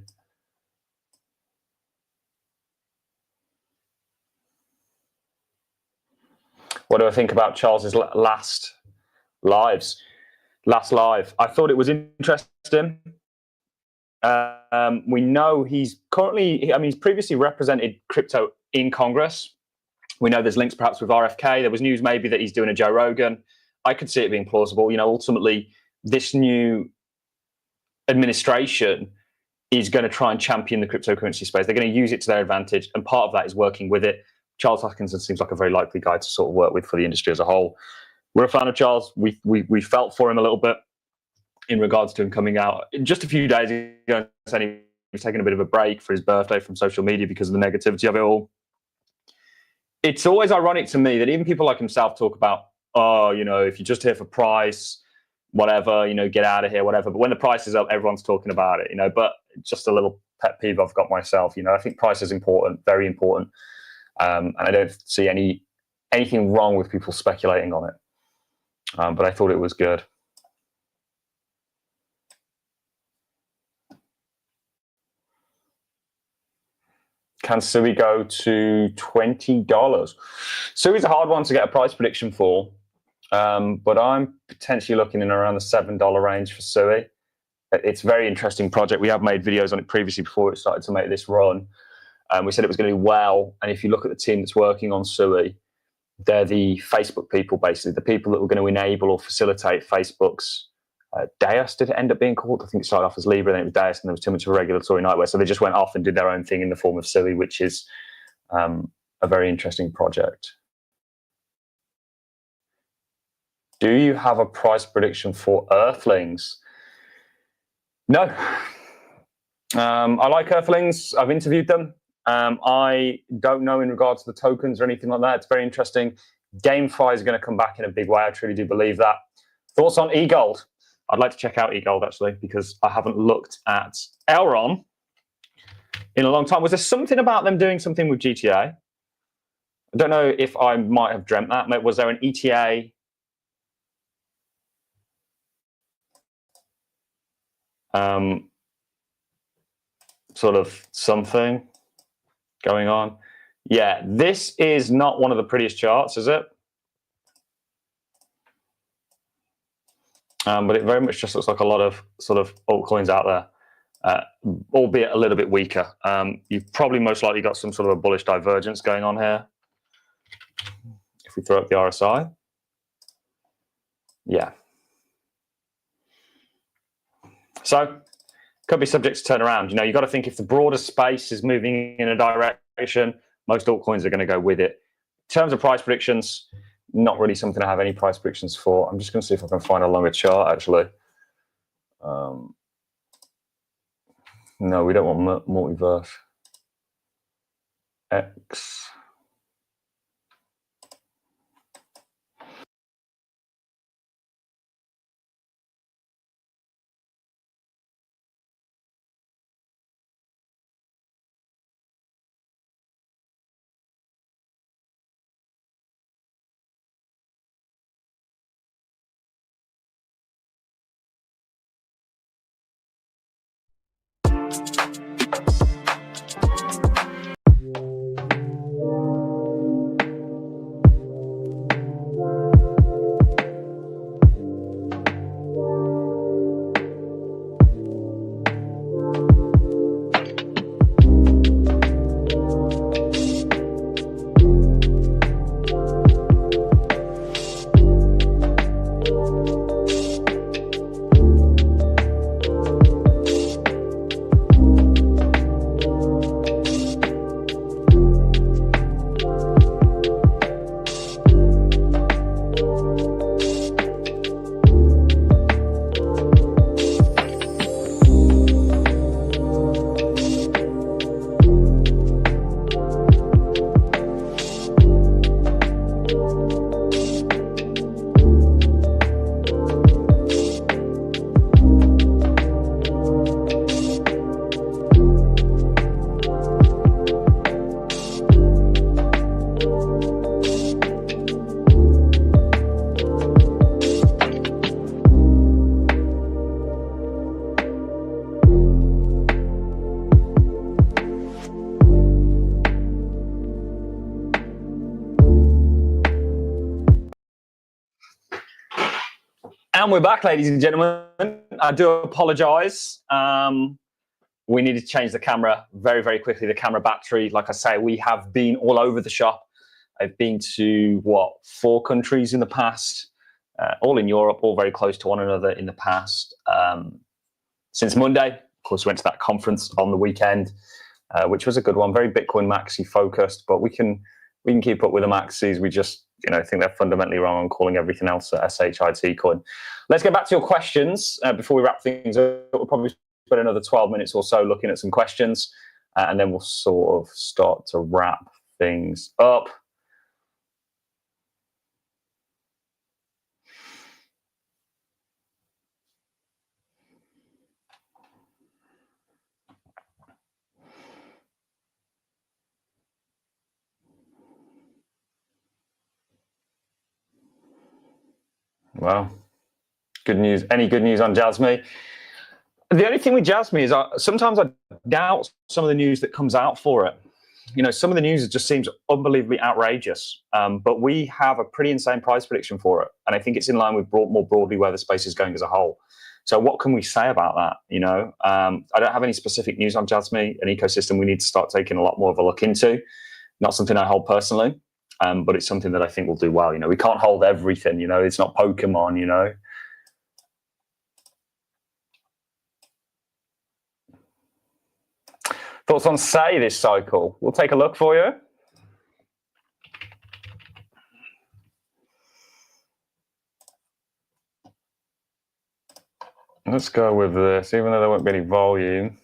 What do I think about Charles's last live? I thought it was interesting. We know he's currently, he's previously represented crypto in Congress. We know there's links perhaps with RFK. There was news maybe that he's doing a Joe Rogan. I could see it being plausible. Ultimately, this new administration is going to try and champion the cryptocurrency space. They're going to use it to their advantage, and part of that is working with it. Charles Hoskinson seems like a very likely guy to sort of work with for the industry as a whole. We're a fan of Charles. We felt for him a little bit in regards to him coming out just a few days ago, saying he was taking a bit of a break for his birthday from social media because of the negativity of it all. It's always ironic to me that even people like himself talk about, if you're just here for price, whatever, get out of here, whatever. But when the price is up, everyone's talking about it, But just a little pet peeve I've got myself, I think price is important, very important. And I don't see anything wrong with people speculating on it. But I thought it was good. Can Sui go to $20? Sui's a hard one to get a price prediction for, but I'm potentially looking in around the $7 range for Sui. It's a very interesting project. We have made videos on it previously before it started to make this run. We said it was going to do well, and if you look at the team that's working on Sui, they're the Facebook people, basically, the people that were going to enable or facilitate Facebook's Deus, did it end up being called? I think it started off as Libra, then it was Deus, and there was too much of a regulatory nightmare. So they just went off and did their own thing in the form of Sui, which is a very interesting project. Do you have a price prediction for Earthlings? No. I like Earthlings. I've interviewed them. I don't know in regards to the tokens or anything like that. It's very interesting. GameFi is going to come back in a big way. I truly do believe that. Thoughts on egld? I'd like to check out egld, actually, because I haven't looked at Elron in a long time. Was there something about them doing something with GTA? I don't know if I might have dreamt that. Was there an ETA? Sort of something going on. Yeah, this is not one of the prettiest charts, is it? But it very much just looks like a lot of sort of altcoins out there, albeit a little bit weaker. You've probably most likely got some sort of a bullish divergence going on here. If we throw up the RSI. Yeah. So, could be subject to turn around. You've got to think if the broader space is moving in a direction, most altcoins are going to go with it. In terms of price predictions, not really something I have any price predictions for. I'm just going to see if I can find a longer chart, actually. No, we don't want multiverse. X. And we're back, ladies and gentlemen. I do apologize. We need to change the camera very, very quickly. The camera battery, like I say, we have been all over the shop. I've been to, 4 countries in the past, all in Europe, all very close to one another in the past. Since Monday, of course, we went to that conference on the weekend, which was a good one, very Bitcoin maxi focused, but we can keep up with the maxis. We just, think they're fundamentally wrong on calling everything else a SHIT coin. Let's get back to your questions before we wrap things up. We'll probably spend another 12 minutes or so looking at some questions, and then we'll sort of start to wrap things up. Well, good news. Any good news on Jasmy? The only thing with Jasmy is sometimes I doubt some of the news that comes out for it. Some of the news just seems unbelievably outrageous, but we have a pretty insane price prediction for it. And I think it's in line with more broadly where the space is going as a whole. So what can we say about that? I don't have any specific news on Jasmy, an ecosystem we need to start taking a lot more of a look into. Not something I hold personally. But it's something that I think will do well. We can't hold everything. It's not Pokemon. Thoughts on Say this cycle? We'll take a look for you. Let's go with this, even though there won't be any volume.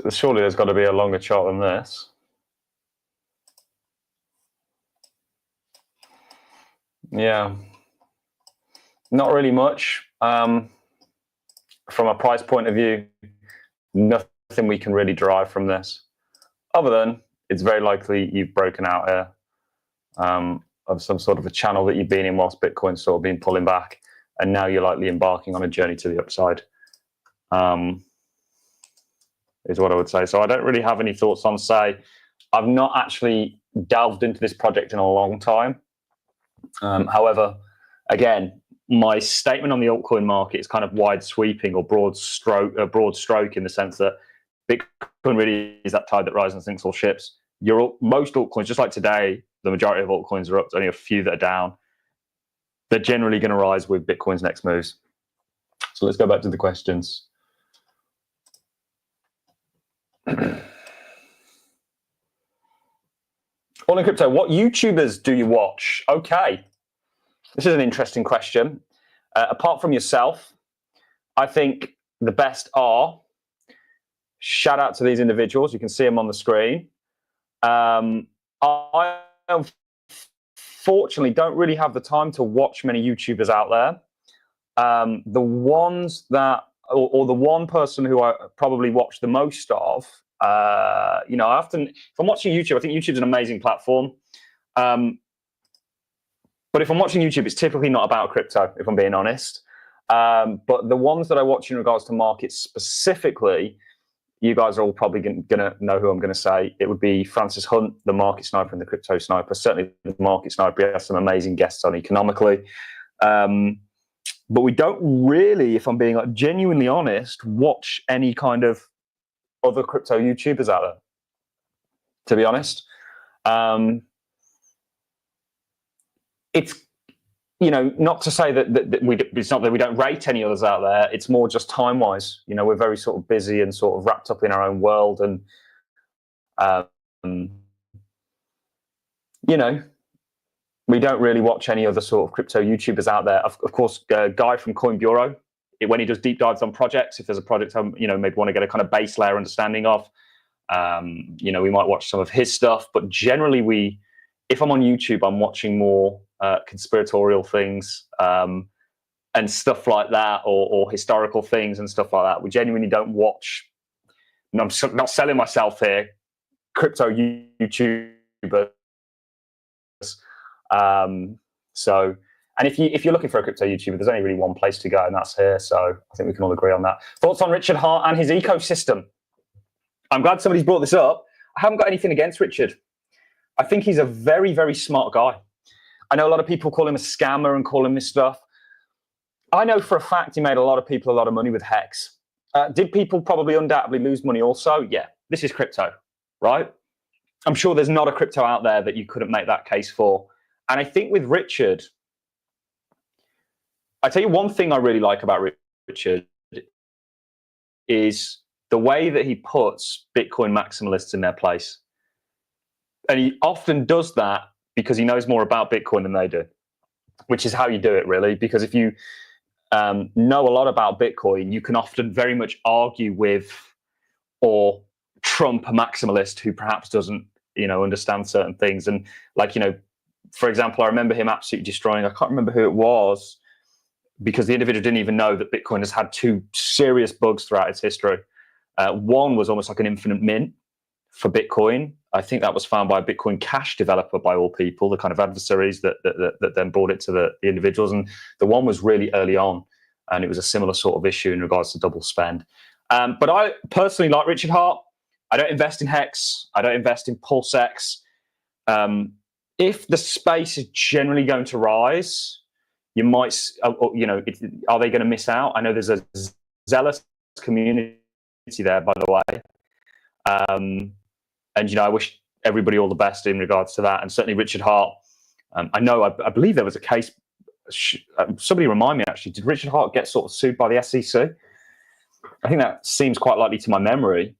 Surely there's got to be a longer chart than this. Yeah, not really much. From a price point of view, nothing we can really derive from this, other than it's very likely you've broken out here of some sort of a channel that you've been in whilst Bitcoin's sort of been pulling back, and now you're likely embarking on a journey to the upside. Is what I would say. So I don't really have any thoughts on Say. I've not actually delved into this project in a long time. However, again, my statement on the altcoin market is kind of wide sweeping or broad stroke in the sense that Bitcoin really is that tide that rises and sinks all ships. Most altcoins, just like today, the majority of altcoins are up. There's only a few that are down. They're generally going to rise with Bitcoin's next moves. So let's go back to the questions. All in crypto, what YouTubers do you watch? Okay, this is an interesting question. Apart from yourself, I think the best are, shout out to these individuals, you can see them on the screen. I unfortunately don't really have the time to watch many YouTubers out there. The ones that, or the one person who I probably watch the most of, I often, if I'm watching YouTube, I think YouTube's an amazing platform. But if I'm watching YouTube, it's typically not about crypto, if I'm being honest. But the ones that I watch in regards to markets specifically, you guys are all probably going to know who I'm going to say. It would be Francis Hunt, the market sniper and the crypto sniper. Certainly the market sniper, he has some amazing guests on economically. But we don't really, if I'm being genuinely honest, watch any kind of other crypto YouTubers out there, to be honest. It's, not to say that it's not that we don't rate any others out there. It's more just time-wise. We're very sort of busy and sort of wrapped up in our own world. And, we don't really watch any other sort of crypto YouTubers out there. Of course, Guy from Coin Bureau, when he does deep dives on projects, if there's a project maybe want to get a kind of base layer understanding of, we might watch some of his stuff. But generally, if I'm on YouTube, I'm watching more conspiratorial things and stuff like that, or historical things and stuff like that. We genuinely don't watch. And I'm not selling myself here. Crypto YouTubers. And if you're looking for a crypto YouTuber, there's only really one place to go, and that's here. So I think we can all agree on that. Thoughts on Richard Hart and his ecosystem? I'm glad somebody's brought this up. I haven't got anything against Richard. I think he's a very, very smart guy. I know a lot of people call him a scammer and call him this stuff. I know for a fact he made a lot of people a lot of money with Hex. Did people probably undoubtedly lose money also? Yeah, this is crypto, right? I'm sure there's not a crypto out there that you couldn't make that case for. And I think with Richard, I tell you one thing I really like about Richard is the way that he puts Bitcoin maximalists in their place. And he often does that because he knows more about Bitcoin than they do, which is how you do it, really. Because if you know a lot about Bitcoin, you can often very much argue with or trump a maximalist who perhaps doesn't, understand certain things. And like, for example, I remember him absolutely destroying, I can't remember who it was, because the individual didn't even know that Bitcoin has had 2 serious bugs throughout its history. One was almost like an infinite mint for Bitcoin. I think that was found by a Bitcoin Cash developer, by all people, the kind of adversaries that then brought it to the individuals. And the one was really early on, and it was a similar sort of issue in regards to double spend. But I personally like Richard Hart. I don't invest in Hex. I don't invest in PulseX. If the space is generally going to rise, you might, are they going to miss out? I know there's a zealous community there, by the way. And, I wish everybody all the best in regards to that. And certainly Richard Hart, I believe there was a case, somebody remind me actually, did Richard Hart get sort of sued by the SEC? I think that seems quite likely to my memory.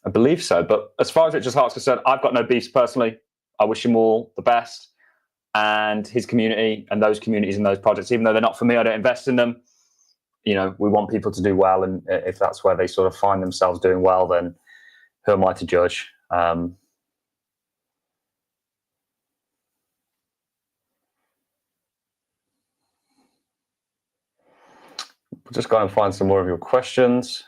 I believe so. But as far as Richard Hart's concerned, I've got no beefs personally. I wish him all the best, and his community and those communities and those projects, even though they're not for me, I don't invest in them. We want people to do well, and if that's where they sort of find themselves doing well, then who am I to judge? Just go and find some more of your questions.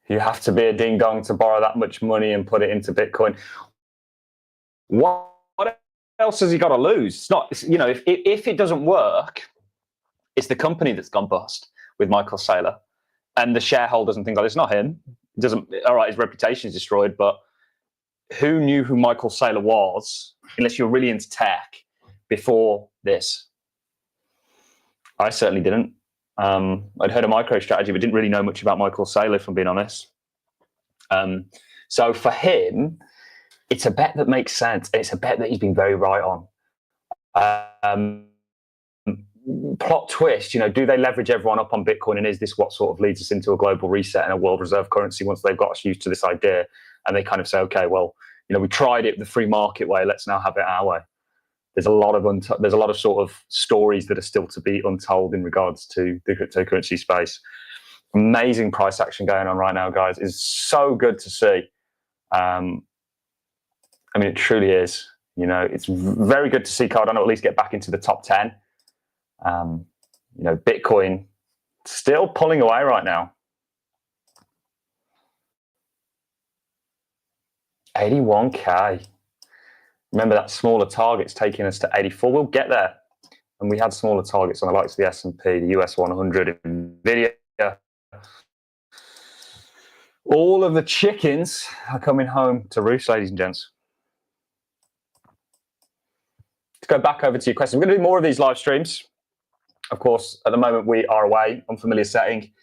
You have to be a ding dong to borrow that much money and put it into Bitcoin. What else has he got to lose? It's not, if it doesn't work, it's the company that's gone bust with Michael Saylor and the shareholders and things like that. It's not him. It doesn't. All right, his reputation is destroyed, but who knew who Michael Saylor was, unless you're really into tech, before this? I certainly didn't. I'd heard of MicroStrategy, but didn't really know much about Michael Saylor, if I'm being honest. So for him, it's a bet that makes sense. It's a bet that he's been very right on. Plot twist, do they leverage everyone up on Bitcoin? And is this what sort of leads us into a global reset and a world reserve currency once they've got us used to this idea? And they kind of say, okay, well, we tried it the free market way. Let's now have it our way. There's a lot of sort of stories that are still to be untold in regards to the cryptocurrency space. Amazing price action going on right now, guys. It's so good to see. It truly is. It's very good to see Cardano at least get back into the top 10. Bitcoin still pulling away right now. 81K. Remember that smaller target's taking us to 84. We'll get there. And we had smaller targets on the likes of the S&P, the US 100, NVIDIA. All of the chickens are coming home to roost, ladies and gents. Let's go back over to your question. We're going to do more of these live streams. Of course, at the moment we are away, unfamiliar setting,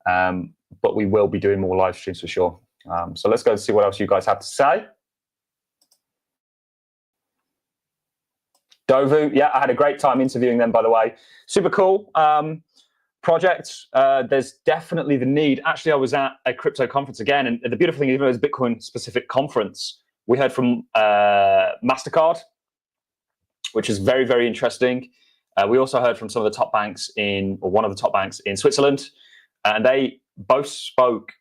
but we will be doing more live streams for sure. So let's go and see what else you guys have to say. Dovu, yeah, I had a great time interviewing them, by the way. Super cool project. There's definitely the need. Actually, I was at a crypto conference again, and the beautiful thing, even though it was a Bitcoin-specific conference, we heard from MasterCard, which is very, very interesting. We also heard from some of the top banks one of the top banks in Switzerland, and they both spoke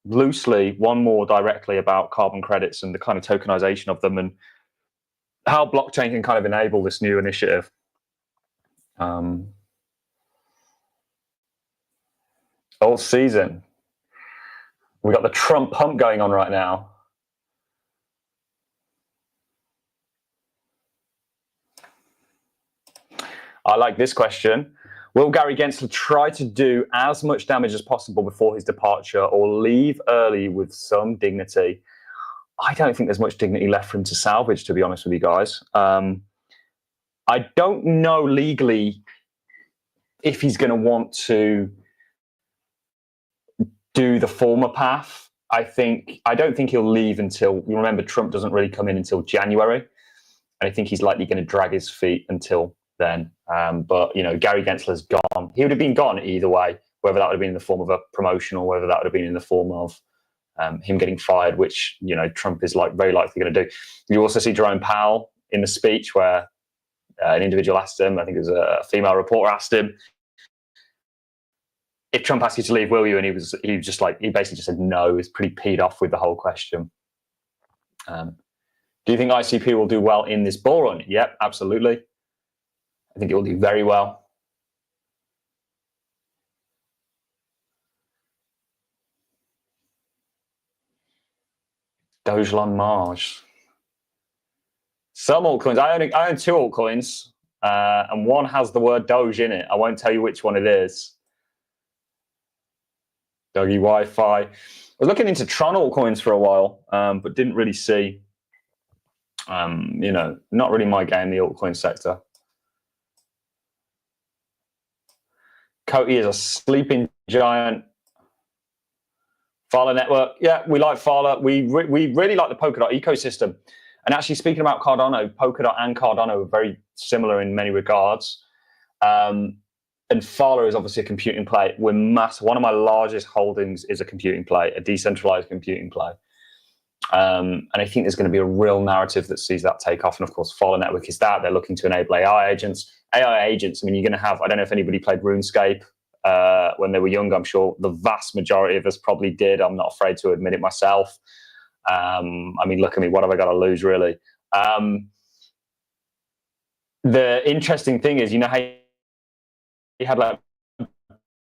loosely, one more directly, about carbon credits and the kind of tokenization of them and how blockchain can kind of enable this new initiative. Altseason. We got the Trump hump going on right now. I like this question. Will Gary Gensler try to do as much damage as possible before his departure or leave early with some dignity? I don't think there's much dignity left for him to salvage, to be honest with you guys. I don't know legally if he's going to want to do the former path. I don't think he'll leave until, you remember, Trump doesn't really come in until January. And I think he's likely going to drag his feet until then. But, you know, Gary Gensler's gone. He would have been gone either way, whether that would have been in the form of a promotion or whether that would have been in the form of him getting fired, which, you know, Trump is very likely going to do. You also see Jerome Powell in the speech where an individual asked him, I think it was a female reporter asked him, if Trump asks you to leave, will you? And he basically just said no. He was pretty peed off with the whole question. Do you think ICP will do well in this bull run? Yep, absolutely. I think it will do very well. Dogelon Marge. Some altcoins. I own 2 altcoins, and one has the word Doge in it. I won't tell you which one it is. Doggy Wi-Fi. I was looking into Tron altcoins for a while, but didn't really see. You know, not really my game, the altcoin sector. Coty is a sleeping giant. Phala network. Yeah, we like Phala. We really like the Polkadot ecosystem. And actually, speaking about Cardano, Polkadot and Cardano are very similar in many regards. And Phala is obviously a computing play. One of my largest holdings is a computing play, a decentralized computing play. And I think there's going to be a real narrative that sees that take off. And of course, Phala network is that. They're looking to enable AI agents. AI agents, I mean, you're going to have, I don't know if anybody played RuneScape when they were young. I'm sure the vast majority of us probably did. I'm not afraid to admit it myself. I mean, look at me. What have I got to lose, really? The interesting thing is, you know how you had like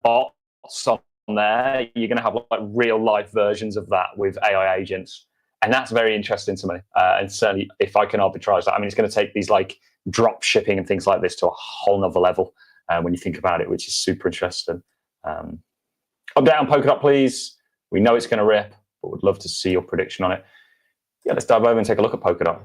bots on there? You're going to have like real life versions of that with AI agents. And that's very interesting to me. And certainly if I can arbitrage that, I mean, it's going to take these like drop shipping and things like this to a whole nother level when you think about it, which is super interesting. Update on Polkadot, please. We know it's going to rip, but would love to see your prediction on it. Yeah, let's dive over and take a look at Polkadot.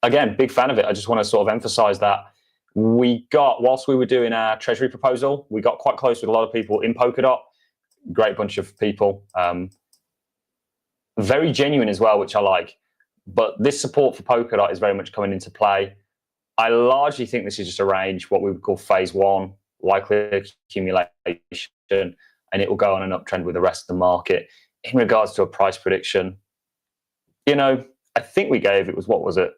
Again, big fan of it. I just want to sort of emphasize that whilst we were doing our treasury proposal, we got quite close with a lot of people in Polkadot. Great bunch of people. Very genuine as well, which I like. But this support for Polkadot is very much coming into play. I largely think this is just a range, what we would call phase 1, likely accumulation, and it will go on an uptrend with the rest of the market. In regards to a price prediction, you know, I think we gave it was, what was it?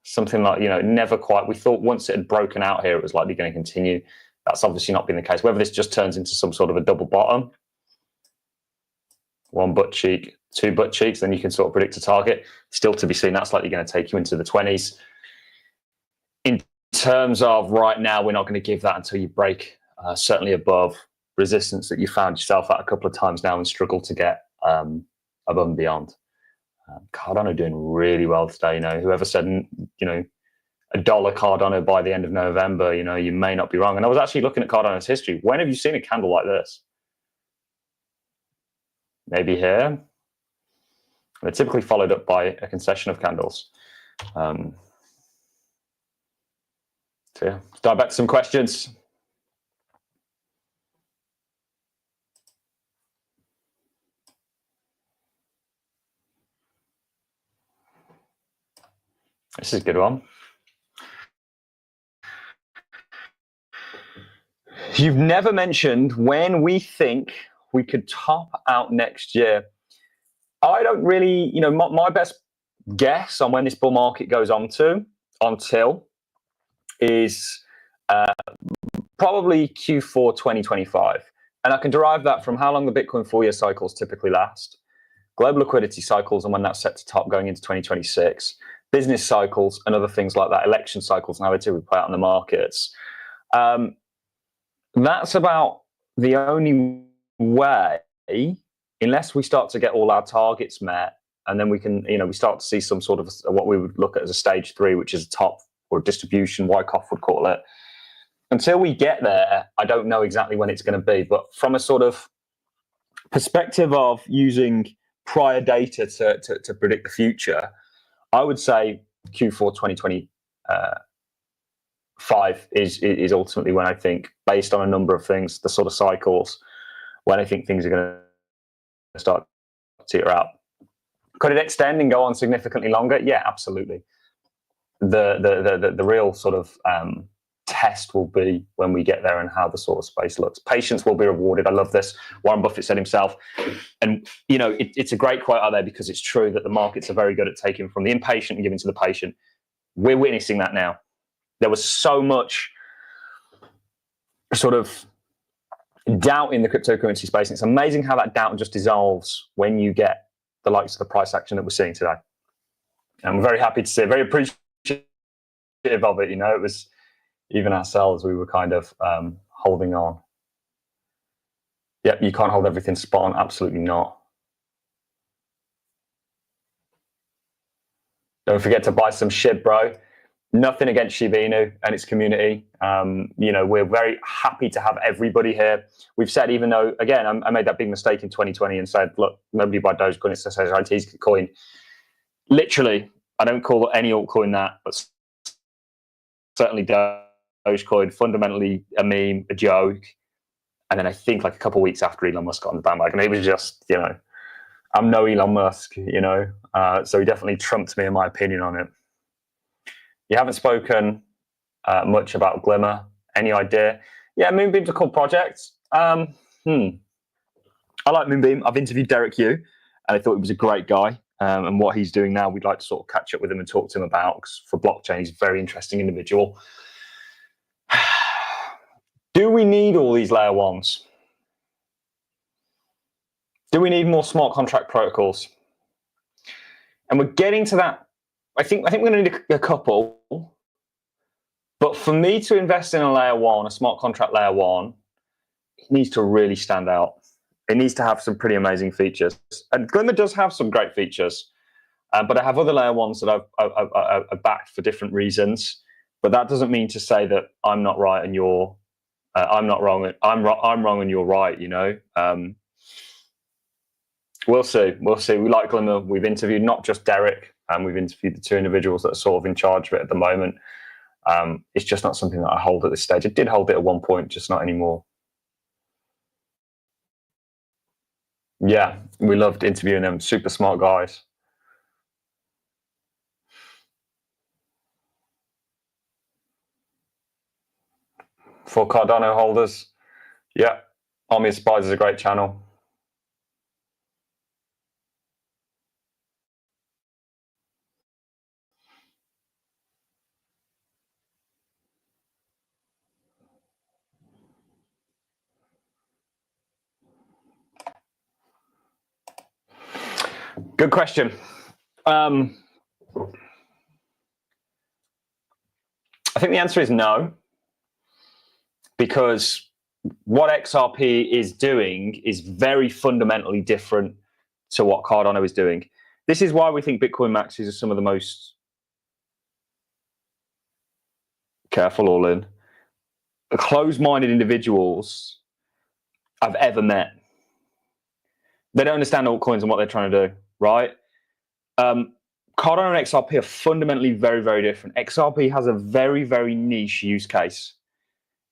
Something like, you know, never quite. We thought once it had broken out here, it was likely going to continue. That's obviously not been the case. Whether this just turns into some sort of a double bottom, 1 butt cheek, 2 butt cheeks, then you can sort of predict a target. Still to be seen. That's likely going to take you into the 20s. In terms of right now, we're not going to give that until you break certainly above resistance that you found yourself at a couple of times now and struggle to get above and beyond. Cardano doing really well today. You know, whoever said, you know, $1 Cardano by the end of November, you know, you may not be wrong. And I was actually looking at Cardano's history. When have you seen a candle like this? Maybe here. They're typically followed up by a concession of candles. So yeah, let's dive back to some questions. This is a good one. You've never mentioned when we think we could top out next year. I don't really, you know, my best guess on when this bull market goes until is probably Q4 2025. And I can derive that from how long the Bitcoin 4-year cycles typically last, global liquidity cycles and when that's set to top going into 2026, business cycles and other things like that, election cycles and how they typically play out in the markets. That's about the only way, unless we start to get all our targets met, and then we can, you know, we start to see some sort of what we would look at as a stage 3, which is a top or distribution, Wyckoff would call it. Until we get there, I don't know exactly when it's going to be. But from a sort of perspective of using prior data to predict the future, I would say Q4 2025 is ultimately when I think, based on a number of things, the sort of cycles, when I think things are going to start to teeter out. Could it extend and go on significantly longer? Yeah, absolutely. The real sort of test will be when we get there and how the sort of space looks. Patience will be rewarded. I love this. Warren Buffett said himself, and you know, it's a great quote out there because it's true that the markets are very good at taking from the impatient and giving to the patient. We're witnessing that now. There was so much sort of doubt in the cryptocurrency space, and it's amazing how that doubt just dissolves when you get the likes of the price action that we're seeing today. And we're very happy to see it, very appreciative of it. You know, it was even ourselves, we were kind of holding on. Yep, you can't hold everything spot on. Absolutely not. Don't forget to buy some SHIB, bro. Nothing against Shiba Inu and its community. You know, we're very happy to have everybody here. We've said, even though, again, I made that big mistake in 2020 and said, look, nobody buy Dogecoin, it's a SHIT's coin. Literally, I don't call any altcoin that, but certainly Dogecoin, fundamentally a meme, a joke. And then I think like a couple of weeks after Elon Musk got on the bandwagon, it was just, you know, I'm no Elon Musk, you know. So he definitely trumped me in my opinion on it. You haven't spoken much about Glimmer. Any idea? Yeah, Moonbeam's a cool project. I like Moonbeam. I've interviewed Derek Yu, and I thought he was a great guy. And what he's doing now, we'd like to sort of catch up with him and talk to him about, because for blockchain, he's a very interesting individual. Do we need all these layer ones? Do we need more smart contract protocols? And we're getting to that. I think we're going to need a couple. But for me to invest in a layer one, a smart contract layer one, it needs to really stand out. It needs to have some pretty amazing features. And Glimmer does have some great features. But I have other layer ones that I've backed for different reasons. But that doesn't mean to say that I'm not right and you're I'm not wrong. I'm wrong and you're right, you know. We'll see. We'll see. We like Glimmer. We've interviewed not just Derek, and we've interviewed the two individuals that are sort of in charge of it at the moment. It's just not something that I hold at this stage. I did hold it at one point, just not anymore. Yeah, we loved interviewing them. Super smart guys. For Cardano holders, yeah, Army of Spies is a great channel. Good question. I think the answer is no, because what XRP is doing is very fundamentally different to what Cardano is doing. This is why we think Bitcoin maxis are some of the most careful, all in, closed-minded individuals I've ever met. They don't understand altcoins and what they're trying to do, right? Cardano and XRP are fundamentally very, very different. XRP has a very, very niche use case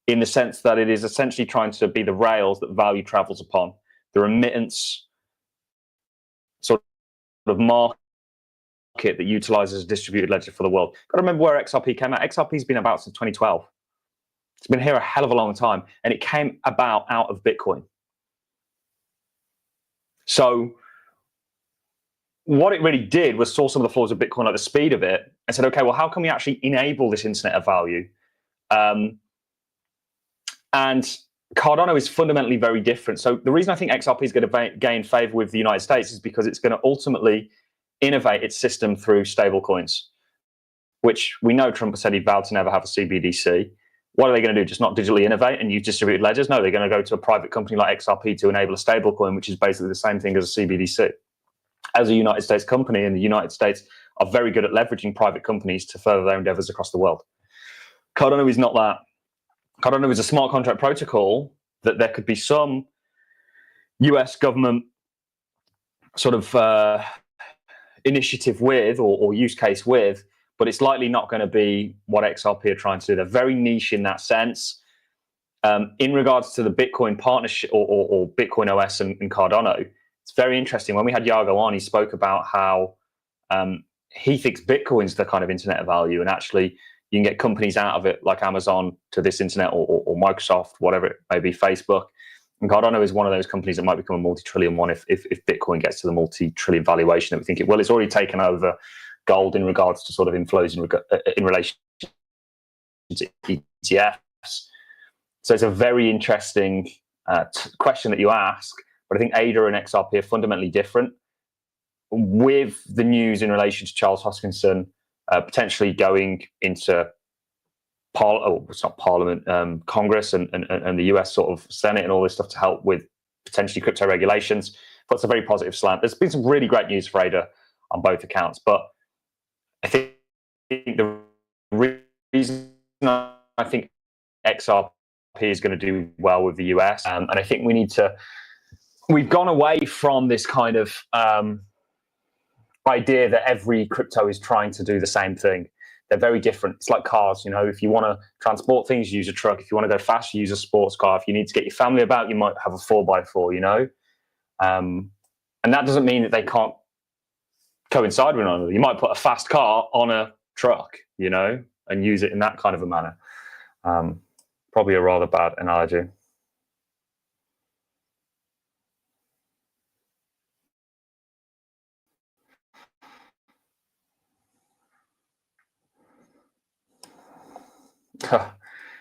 in the sense that it is essentially trying to be the rails that value travels upon, the remittance sort of market that utilizes a distributed ledger for the world. Got to remember where XRP came out. XRP's been about since 2012. It's been here a hell of a long time, and it came about out of Bitcoin. So what it really did was saw some of the flaws of Bitcoin, like the speed of it, and said, okay, well, how can we actually enable this internet of value? And Cardano is fundamentally very different. So the reason I think XRP is going to gain favor with the United States is because it's going to ultimately innovate its system through stablecoins, which we know Trump said he vowed to never have a CBDC. What are they going to do? Just not digitally innovate and use distributed ledgers? No, they're going to go to a private company like XRP to enable a stablecoin, which is basically the same thing as a CBDC. As a United States company, and the United States are very good at leveraging private companies to further their endeavors across the world. Cardano is not that. Cardano is a smart contract protocol that there could be some US government sort of initiative with or use case with, but it's likely not going to be what XRP are trying to do. They're very niche in that sense. In regards to the Bitcoin partnership or Bitcoin OS and Cardano, it's very interesting. When we had Yago on, he spoke about how he thinks Bitcoin's the kind of internet of value, and actually you can get companies out of it like Amazon to this internet or Microsoft, whatever it may be, Facebook. And Cardano is one of those companies that might become a multi-trillion one if Bitcoin gets to the multi-trillion valuation that we think it will. It's already taken over gold in regards to sort of inflows in relation to ETFs. So it's a very interesting question that you ask, but I think ADA and XRP are fundamentally different. With the news in relation to Charles Hoskinson potentially going into it's not Parliament, Congress and the US sort of Senate and all this stuff to help with potentially crypto regulations, puts a very positive slant. There's been some really great news for ADA on both accounts, but I think the reason I think XRP is going to do well with the US, and I think we've gone away from this kind of idea that every crypto is trying to do the same thing. They're very different. It's like cars, if you want to transport things, use a truck. If you want to go fast, use a sports car. If you need to get your family about, you might have a 4x4, and that doesn't mean that they can't coincide with one another. You might put a fast car on a truck, and use it in that kind of a manner. Probably a rather bad analogy.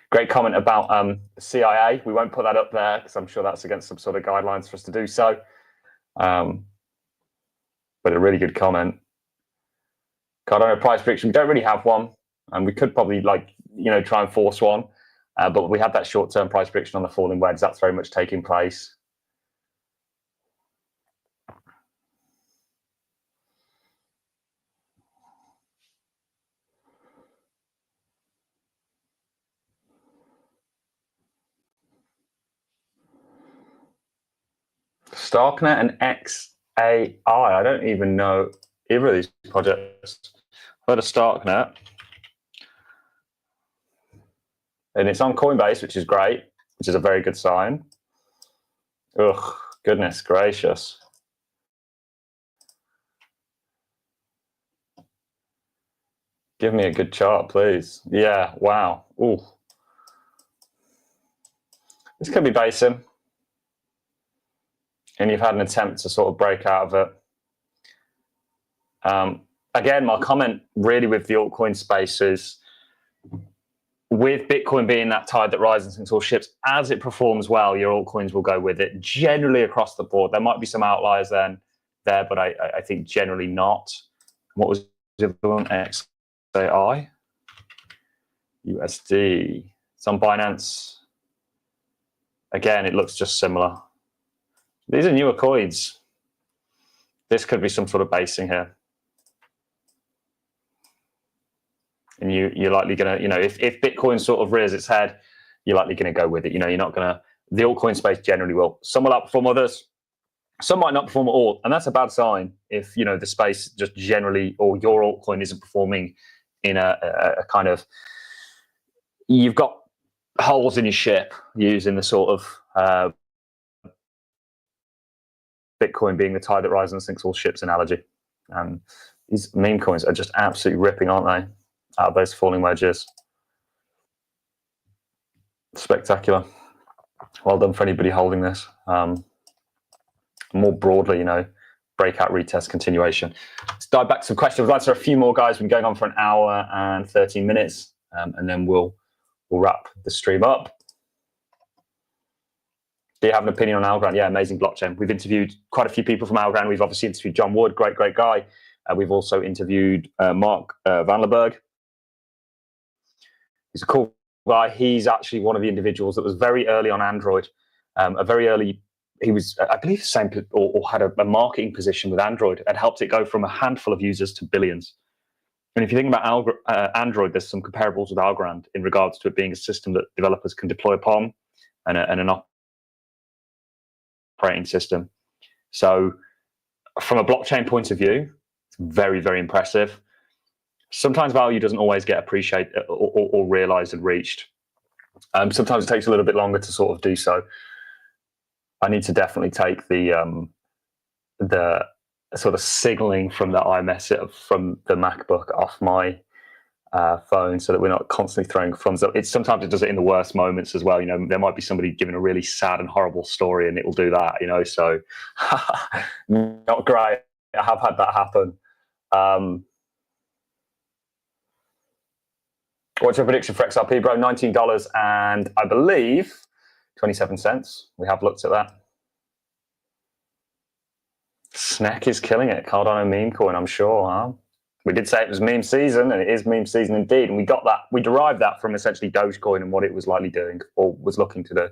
Great comment about the CIA. We won't put that up there because I'm sure that's against some sort of guidelines for us to do so. But a really good comment. Cardano price prediction. We don't really have one, and we could probably try and force one. But we had that short-term price prediction on the falling wedge. That's very much taking place. Starknet and XAI. I don't even know either of these projects. I've heard of Starknet. And it's on Coinbase, which is great, which is a very good sign. Ugh, goodness gracious. Give me a good chart, please. Yeah, wow. Ooh. This could be basing. And you've had an attempt to sort of break out of it. Again, my comment really with the altcoin space is, with Bitcoin being that tide that rises and sinks all ships, as it performs well, your altcoins will go with it, generally across the board. There might be some outliers there, but I think generally not. What was the other one? XAI? USD. It's on Binance. Again, it looks just similar. These are newer coins. This could be some sort of basing here. And you're likely going to, if Bitcoin sort of rears its head, you're likely going to go with it. You're not going to, the altcoin space generally will. Some will outperform others. Some might not perform at all. And that's a bad sign if, the space just generally, or your altcoin isn't performing in a kind of, you've got holes in your ship, using the sort of Bitcoin being the tide that rises and sinks all ships analogy. These meme coins are just absolutely ripping, aren't they? Out of those falling wedges. Spectacular. Well done for anybody holding this. More broadly, breakout, retest, continuation. Let's dive back to some questions. We'll answer a few more, guys. We've been going on for an hour and 13 minutes, and then we'll wrap the stream up. Do you have an opinion on Algr? Yeah, amazing blockchain. We've interviewed quite a few people from Algr. We've obviously interviewed John Wood, great guy. We've also interviewed Mark Van Leberg. He's a cool guy. He's actually one of the individuals that was very early on Android. He was, I believe, the same or had a marketing position with Android and helped it go from a handful of users to billions. And if you think about Android, there's some comparables with Algr in regards to it being a system that developers can deploy upon and an operating system. So from a blockchain point of view, it's very, very impressive. Sometimes value doesn't always get appreciated or realized and reached. Sometimes it takes a little bit longer to sort of do so. I need to definitely take the sort of signaling from the iMessage from the MacBook off my phone, so that we're not constantly throwing thumbs up. Sometimes it does it in the worst moments as well. You know, there might be somebody giving a really sad and horrible story, and it will do that. You know, so not great. I have had that happen. What's your prediction for XRP, bro? $19 and I believe 27 cents. We have looked at that. Snack is killing it. Cardano meme coin, I'm sure. Huh? We did say it was meme season, and it is meme season indeed. And we got that. We derived that from essentially Dogecoin and what it was likely doing or was looking to do.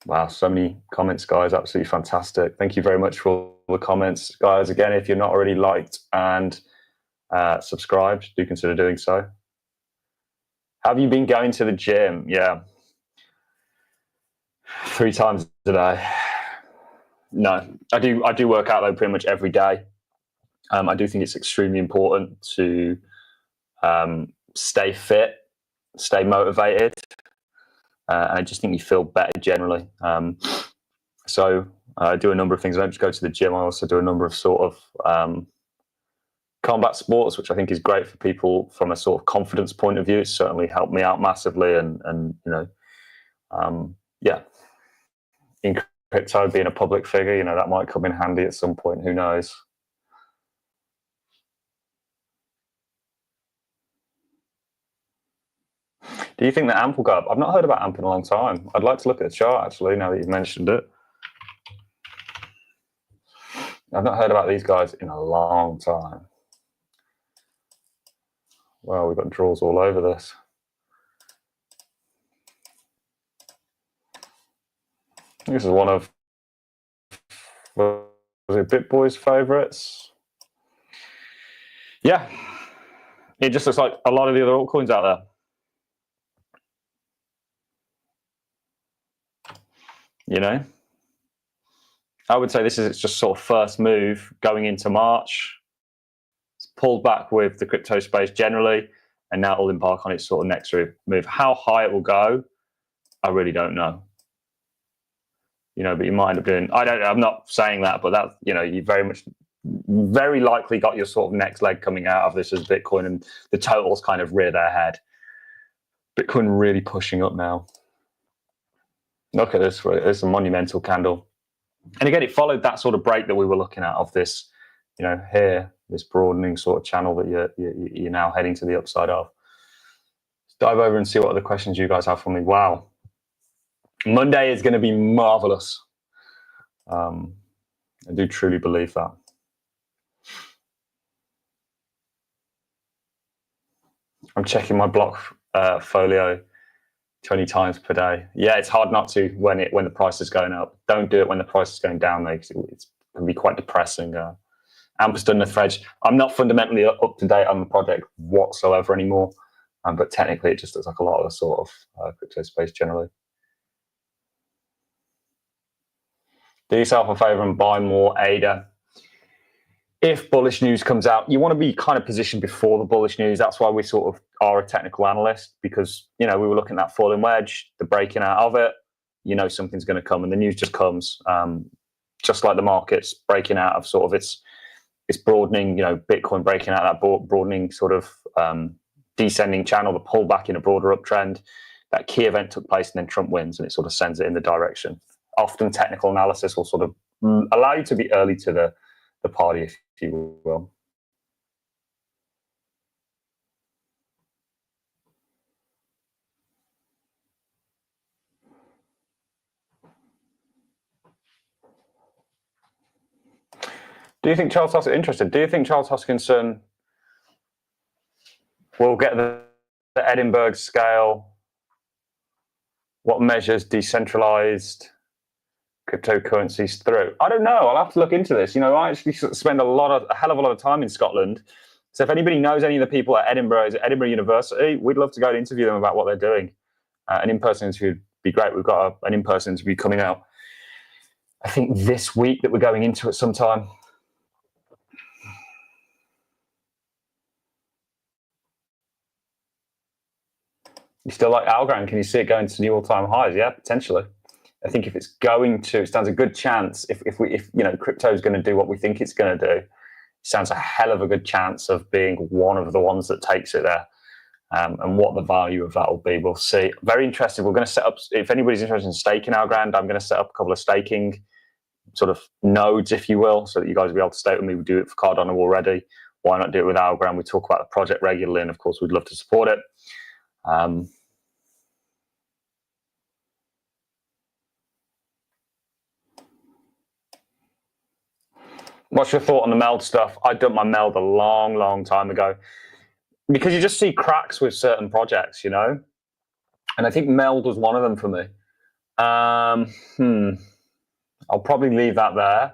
Wow, so many comments, guys. Absolutely fantastic. Thank you very much for all the comments, guys. Again, if you're not already liked and subscribed, do consider doing so. Have you been going to the gym? Yeah. 3 times a day. No, I do work out though pretty much every day. I do think it's extremely important to stay fit, stay motivated, and I just think you feel better generally. So I do a number of things. I don't just go to the gym. I also do a number of sort of combat sports, which I think is great for people from a sort of confidence point of view. It's certainly helped me out massively, and you know, yeah. In crypto, being a public figure, you know, that might come in handy at some point. Who knows? Do you think that AMP will go up? I've not heard about AMP in a long time. I'd like to look at the chart, actually, now that you've mentioned it. I've not heard about these guys in a long time. Well, we've got draws all over this. This is one of, was it BitBoy's favorites? Yeah. It just looks like a lot of the other altcoins out there. You know, I would say this is its just sort of first move going into March. It's pulled back with the crypto space generally, and now it will embark on its sort of next move. How high it will go, I really don't know. You know, but you might end up doing, I'm not saying that, but that, you know, you very likely got your sort of next leg coming out of this as Bitcoin, and the totals kind of rear their head. Bitcoin really pushing up now. Look at this, it's a monumental candle. And again, it followed that sort of break that we were looking at of this, you know, here, this broadening sort of channel that you're now heading to the upside of. Let's dive over and see what other questions you guys have for me. Wow. Monday is going to be marvelous. I do truly believe that. I'm checking my block folio 20 times per day. Yeah, it's hard not to when the price is going up. Don't do it when the price is going down, though, because it can be quite depressing. Amp's done the threads. I'm not fundamentally up to date on the project whatsoever anymore, but technically it just looks like a lot of the sort of crypto space generally. Do yourself a favor and buy more ADA. If bullish news comes out, you want to be kind of positioned before the bullish news. That's why we sort of are a technical analyst, because, you know, we were looking at that falling wedge, the breaking out of it. You know, something's going to come, and the news just comes, just like the markets breaking out of sort of its broadening. You know, Bitcoin breaking out of that broadening sort of descending channel, the pullback in a broader uptrend. That key event took place, and then Trump wins, and it sort of sends it in the direction. Often, technical analysis will sort of allow you to be early to the party, if you will. Do you think Charles Hoskinson interested? Do you think Charles Hoskinson will get the Edinburgh scale? What measures decentralized cryptocurrencies through? I don't know. I'll have to look into this. I actually spend a hell of a lot of time in Scotland. So if anybody knows any of the people at Edinburgh University, we'd love to go and interview them about what they're doing. An in-person interview would be great. We've got an in-person interview coming out, I think, this week that we're going into at some time. You still like Algr? Can you see it going to new all-time highs? Yeah, potentially. I think if it's going to, it stands a good chance. If crypto is going to do what we think it's going to do, it stands a hell of a good chance of being one of the ones that takes it there. And what the value of that will be, we'll see. Very interested. We're going to set up, if anybody's interested in staking Algr, I'm going to set up a couple of staking sort of nodes, if you will, so that you guys will be able to stake with me. We do it for Cardano already. Why not do it with Algr? We talk about the project regularly, and of course, we'd love to support it. What's your thought on the meld stuff? I dumped my meld a long time ago because you just see cracks with certain projects, and I think meld was one of them for me. I'll probably leave that there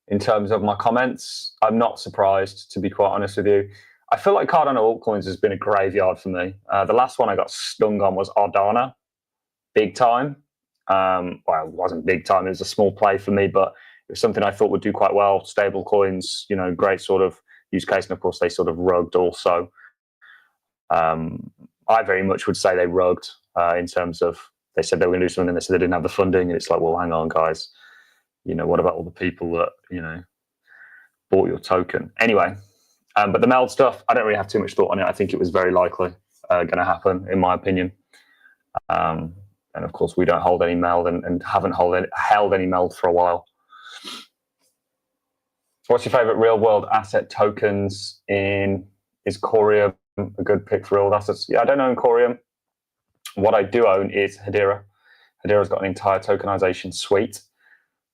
in terms of my comments. I'm not surprised, to be quite honest with you. I feel like Cardano altcoins has been a graveyard for me. The last one I got stung on was Ardana, big time. Well, it wasn't big time. It was a small play for me, but it was something I thought would do quite well. Stable coins, great sort of use case. And of course, they sort of rugged also. I very much would say they rugged in terms of, they said they were going to do something and they said they didn't have the funding. And it's like, well, hang on, guys. What about all the people that, bought your token? Anyway, but the meld stuff, I don't really have too much thought on it. I think it was very likely going to happen, in my opinion. And of course, we don't hold any meld and haven't held any meld for a while. What's your favorite real world asset tokens is Corium a good pick for real world assets? Yeah, I don't own Corium. What I do own is Hedera. Hedera's got an entire tokenization suite.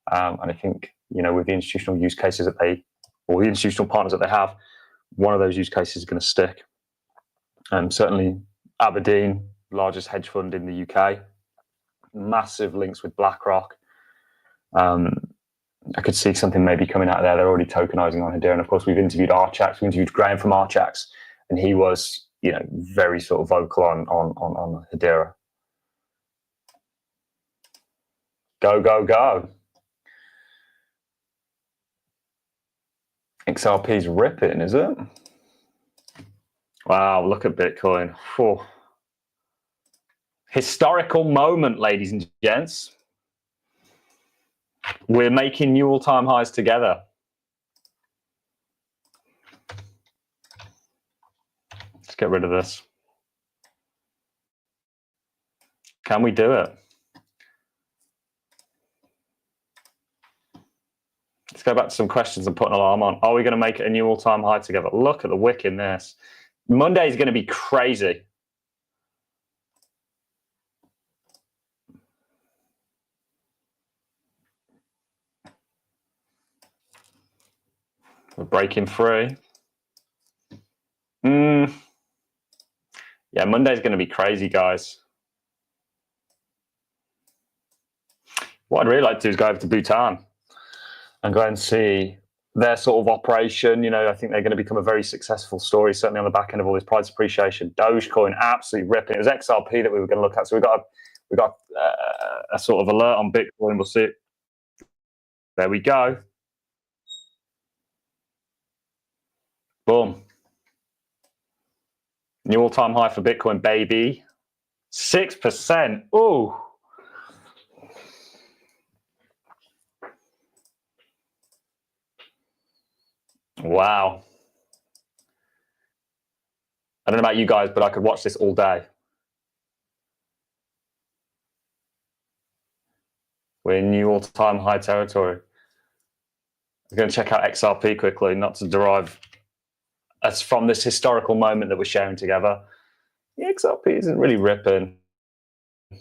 And I think, with the institutional use cases that or the institutional partners that they have, one of those use cases is going to stick. Certainly Aberdeen, largest hedge fund in the UK, massive links with BlackRock. I could see something maybe coming out of there. They're already tokenizing on Hedera. And of course, we've interviewed Archax. We interviewed Graham from Archax, and he was, very sort of vocal on Hedera. Go, go, go. XRP's ripping, is it? Wow, look at Bitcoin. Whew. Historical moment, ladies and gents. We're making new all-time highs together. Let's get rid of this. Can we do it? Let's go back to some questions and put an alarm on. Are we going to make it a new all-time high together? Look at the wick in this. Monday is going to be crazy. We're breaking free. Yeah, Monday's going to be crazy, guys. What I'd really like to do is go over to Bhutan and go and see their sort of operation. I think they're going to become a very successful story, certainly on the back end of all this price appreciation. Dogecoin absolutely ripping. It was XRP that we were going to look at. So we got a sort of alert on Bitcoin. We'll see it. There we go. Boom. New all-time high for Bitcoin, baby. 6%. Ooh. Wow. I don't know about you guys, but I could watch this all day. We're in new all-time high territory. I'm going to check out XRP quickly, not to derive us from this historical moment that we're sharing together. The XRP isn't really ripping, but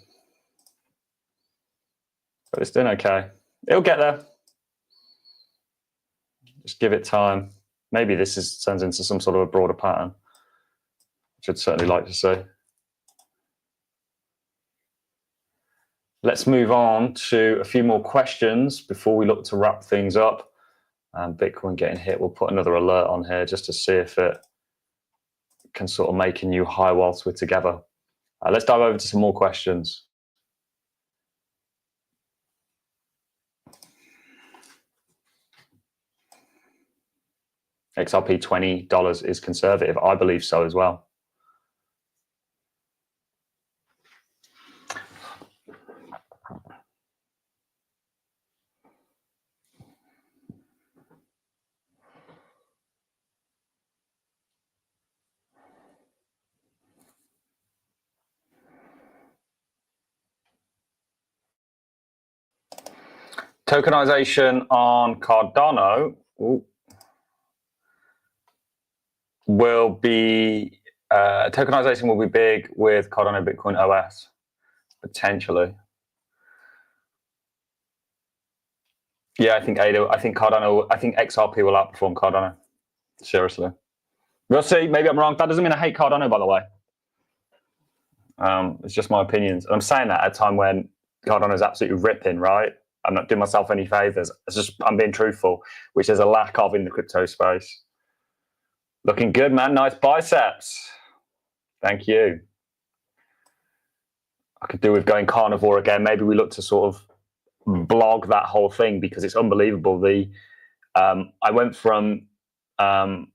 it's doing okay. It'll get there. Just give it time. Maybe this turns into some sort of a broader pattern, which I'd certainly like to see. Let's move on to a few more questions before we look to wrap things up. Bitcoin getting hit. We'll put another alert on here just to see if it can sort of make a new high whilst we're together. Let's dive over to some more questions. XRP $20 is conservative. I believe so as well. Tokenization on Cardano will be big with Cardano Bitcoin OS potentially. Yeah, I think Cardano. I think XRP will outperform Cardano. Seriously, we'll see. Maybe I'm wrong. That doesn't mean I hate Cardano, by the way. It's just my opinions. And I'm saying that at a time when Cardano is absolutely ripping, right? I'm not doing myself any favors. I'm being truthful, which there's a lack of in the crypto space. Looking good, man. Nice biceps. Thank you. I could do with going carnivore again. Maybe we look to sort of blog that whole thing because it's unbelievable. I went from, being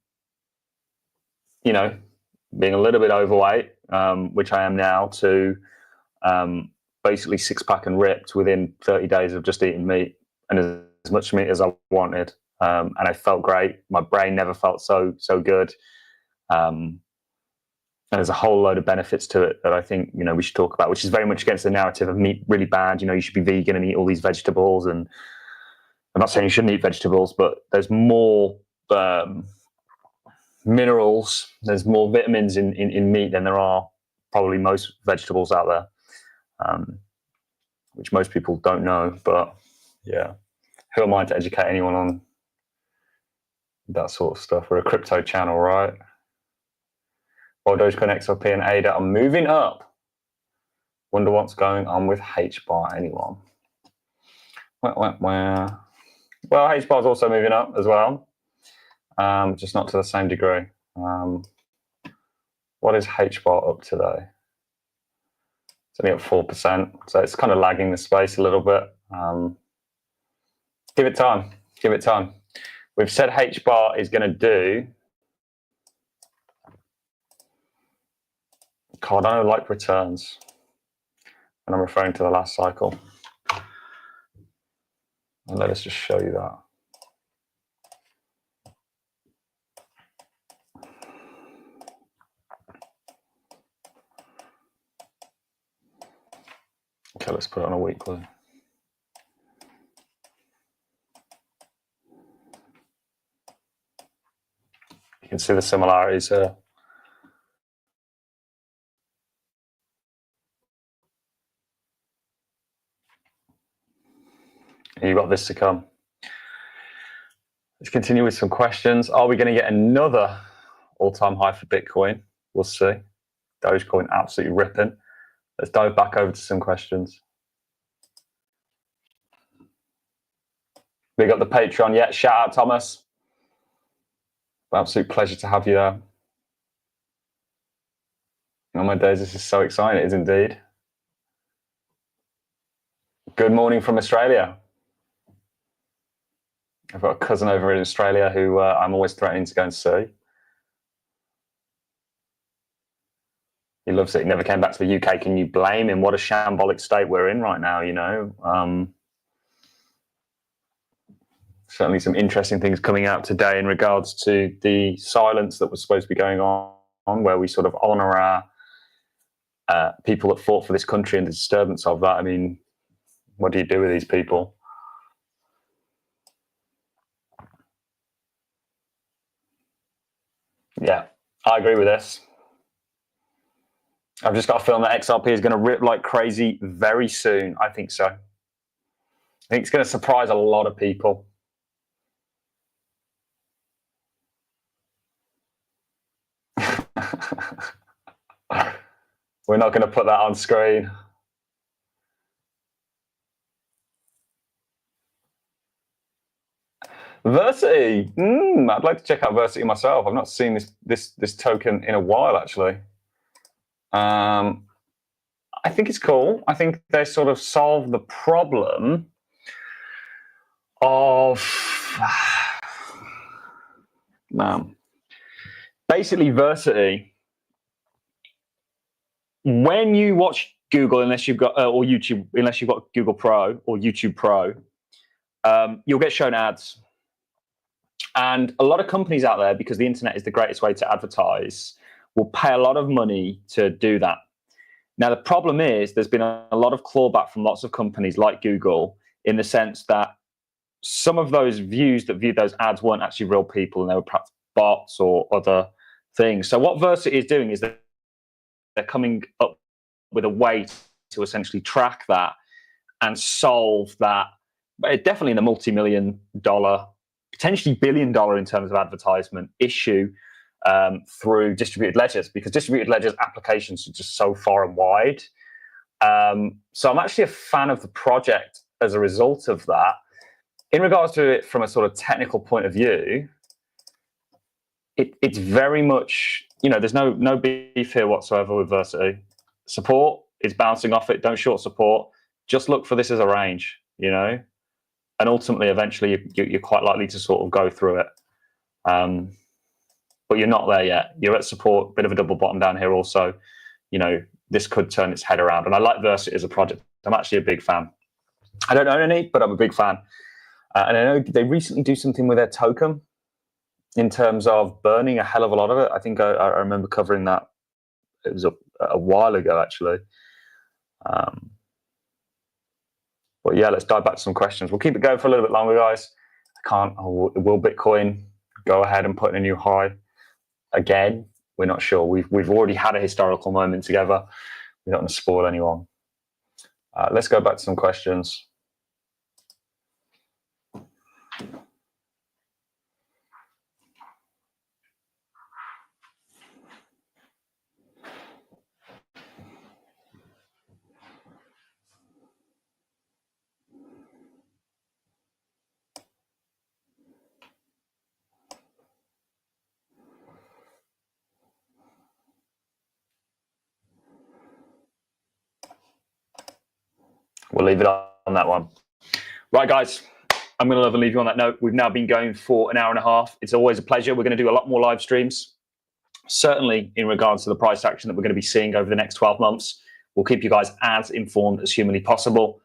a little bit overweight, which I am now, to basically six-pack and ripped within 30 days of just eating meat and as much meat as I wanted. And I felt great. My brain never felt so good. And there's a whole load of benefits to it that I think, we should talk about, which is very much against the narrative of meat really bad. You should be vegan and eat all these vegetables. And I'm not saying you shouldn't eat vegetables, but there's more minerals, there's more vitamins in meat than there are probably most vegetables out there, which most people don't know. But yeah, who am I to educate anyone on that sort of stuff? We're a crypto channel, right? While Dogecoin, XRP, and ADA are moving up. Wonder what's going on with HBAR, anyone? Well, HBAR is also moving up as well, just not to the same degree. What is HBAR up today? It's only up 4%, so it's kind of lagging the space a little bit. Give it time. Give it time. We've said HBAR is going to do Cardano-like returns, and I'm referring to the last cycle. And let us just show you that. Okay, let's put it on a weekly. You can see the similarities here. You've got this to come. Let's continue with some questions. Are we going to get another all-time high for Bitcoin? We'll see. Dogecoin absolutely ripping. Let's dive back over to some questions. We got the Patreon yet. Shout out, Thomas. Absolute pleasure to have you there. Oh my days, this is so exciting. It is indeed. Good morning from Australia. I've got a cousin over in Australia who I'm always threatening to go and see. He loves it. He never came back to the UK. Can you blame him? What a shambolic state we're in right now, Certainly some interesting things coming out today in regards to the silence that was supposed to be going on where we sort of honor our people that fought for this country and the disturbance of that. I mean, what do you do with these people? Yeah, I agree with this. I've just got a feeling that XRP is going to rip like crazy very soon. I think so. I think it's going to surprise a lot of people. We're not going to put that on screen. Versity. I'd like to check out Versity myself. I've not seen this token in a while, actually. I think it's cool. I think they sort of solve the problem of basically Versity. When you watch Google, unless you've got or YouTube, unless you've got Google Pro or YouTube Pro, you'll get shown ads. And a lot of companies out there, because the internet is the greatest way to advertise, will pay a lot of money to do that. Now, the problem is there's been a lot of clawback from lots of companies like Google, in the sense that some of those views that viewed those ads weren't actually real people, and they were perhaps bots or other things. So what Versity is doing is that they're coming up with a way to essentially track that and solve that, definitely in the multi-million-dollar, potentially billion-dollar in terms of advertisement issue, through distributed ledgers, because distributed ledgers applications are just so far and wide. So I'm actually a fan of the project as a result of that. In regards to it from a sort of technical point of view, it's very much, there's no beef here whatsoever with Versity. Support is bouncing off it. Don't short support. Just look for this as a range, and ultimately, eventually, you're quite likely to sort of go through it. But you're not there yet. You're at support, bit of a double bottom down here also. This could turn its head around. And I like Versity as a project. I'm actually a big fan. I don't own any, but I'm a big fan. And I know they recently do something with their token in terms of burning a hell of a lot of it. I think I remember covering that. It was a while ago, actually. But yeah, let's dive back to some questions. We'll keep it going for a little bit longer, guys. Will Bitcoin go ahead and put in a new high again? We're not sure. We've already had a historical moment together. We don't want to spoil anyone. Let's go back to some questions. We'll leave it on that one. Right, guys, I'm going to love and leave you on that note. We've now been going for an hour and a half. It's always a pleasure. We're going to do a lot more live streams, certainly in regards to the price action that we're going to be seeing over the next 12 months. We'll keep you guys as informed as humanly possible.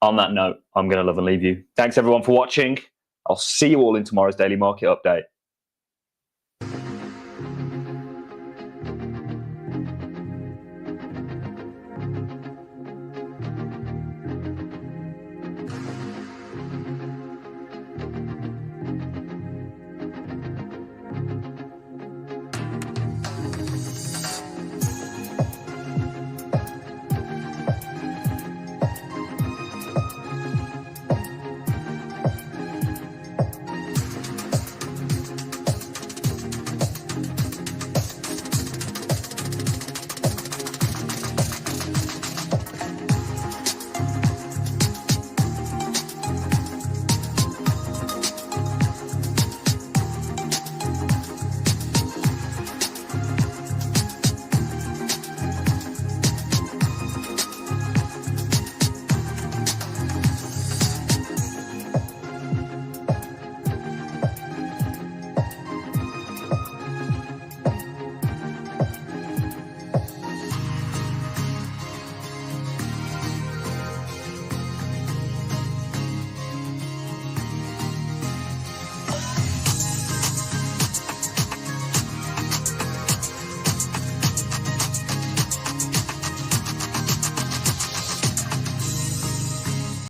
On that note, I'm going to love and leave you. Thanks, everyone, for watching. I'll see you all in tomorrow's Daily Market Update.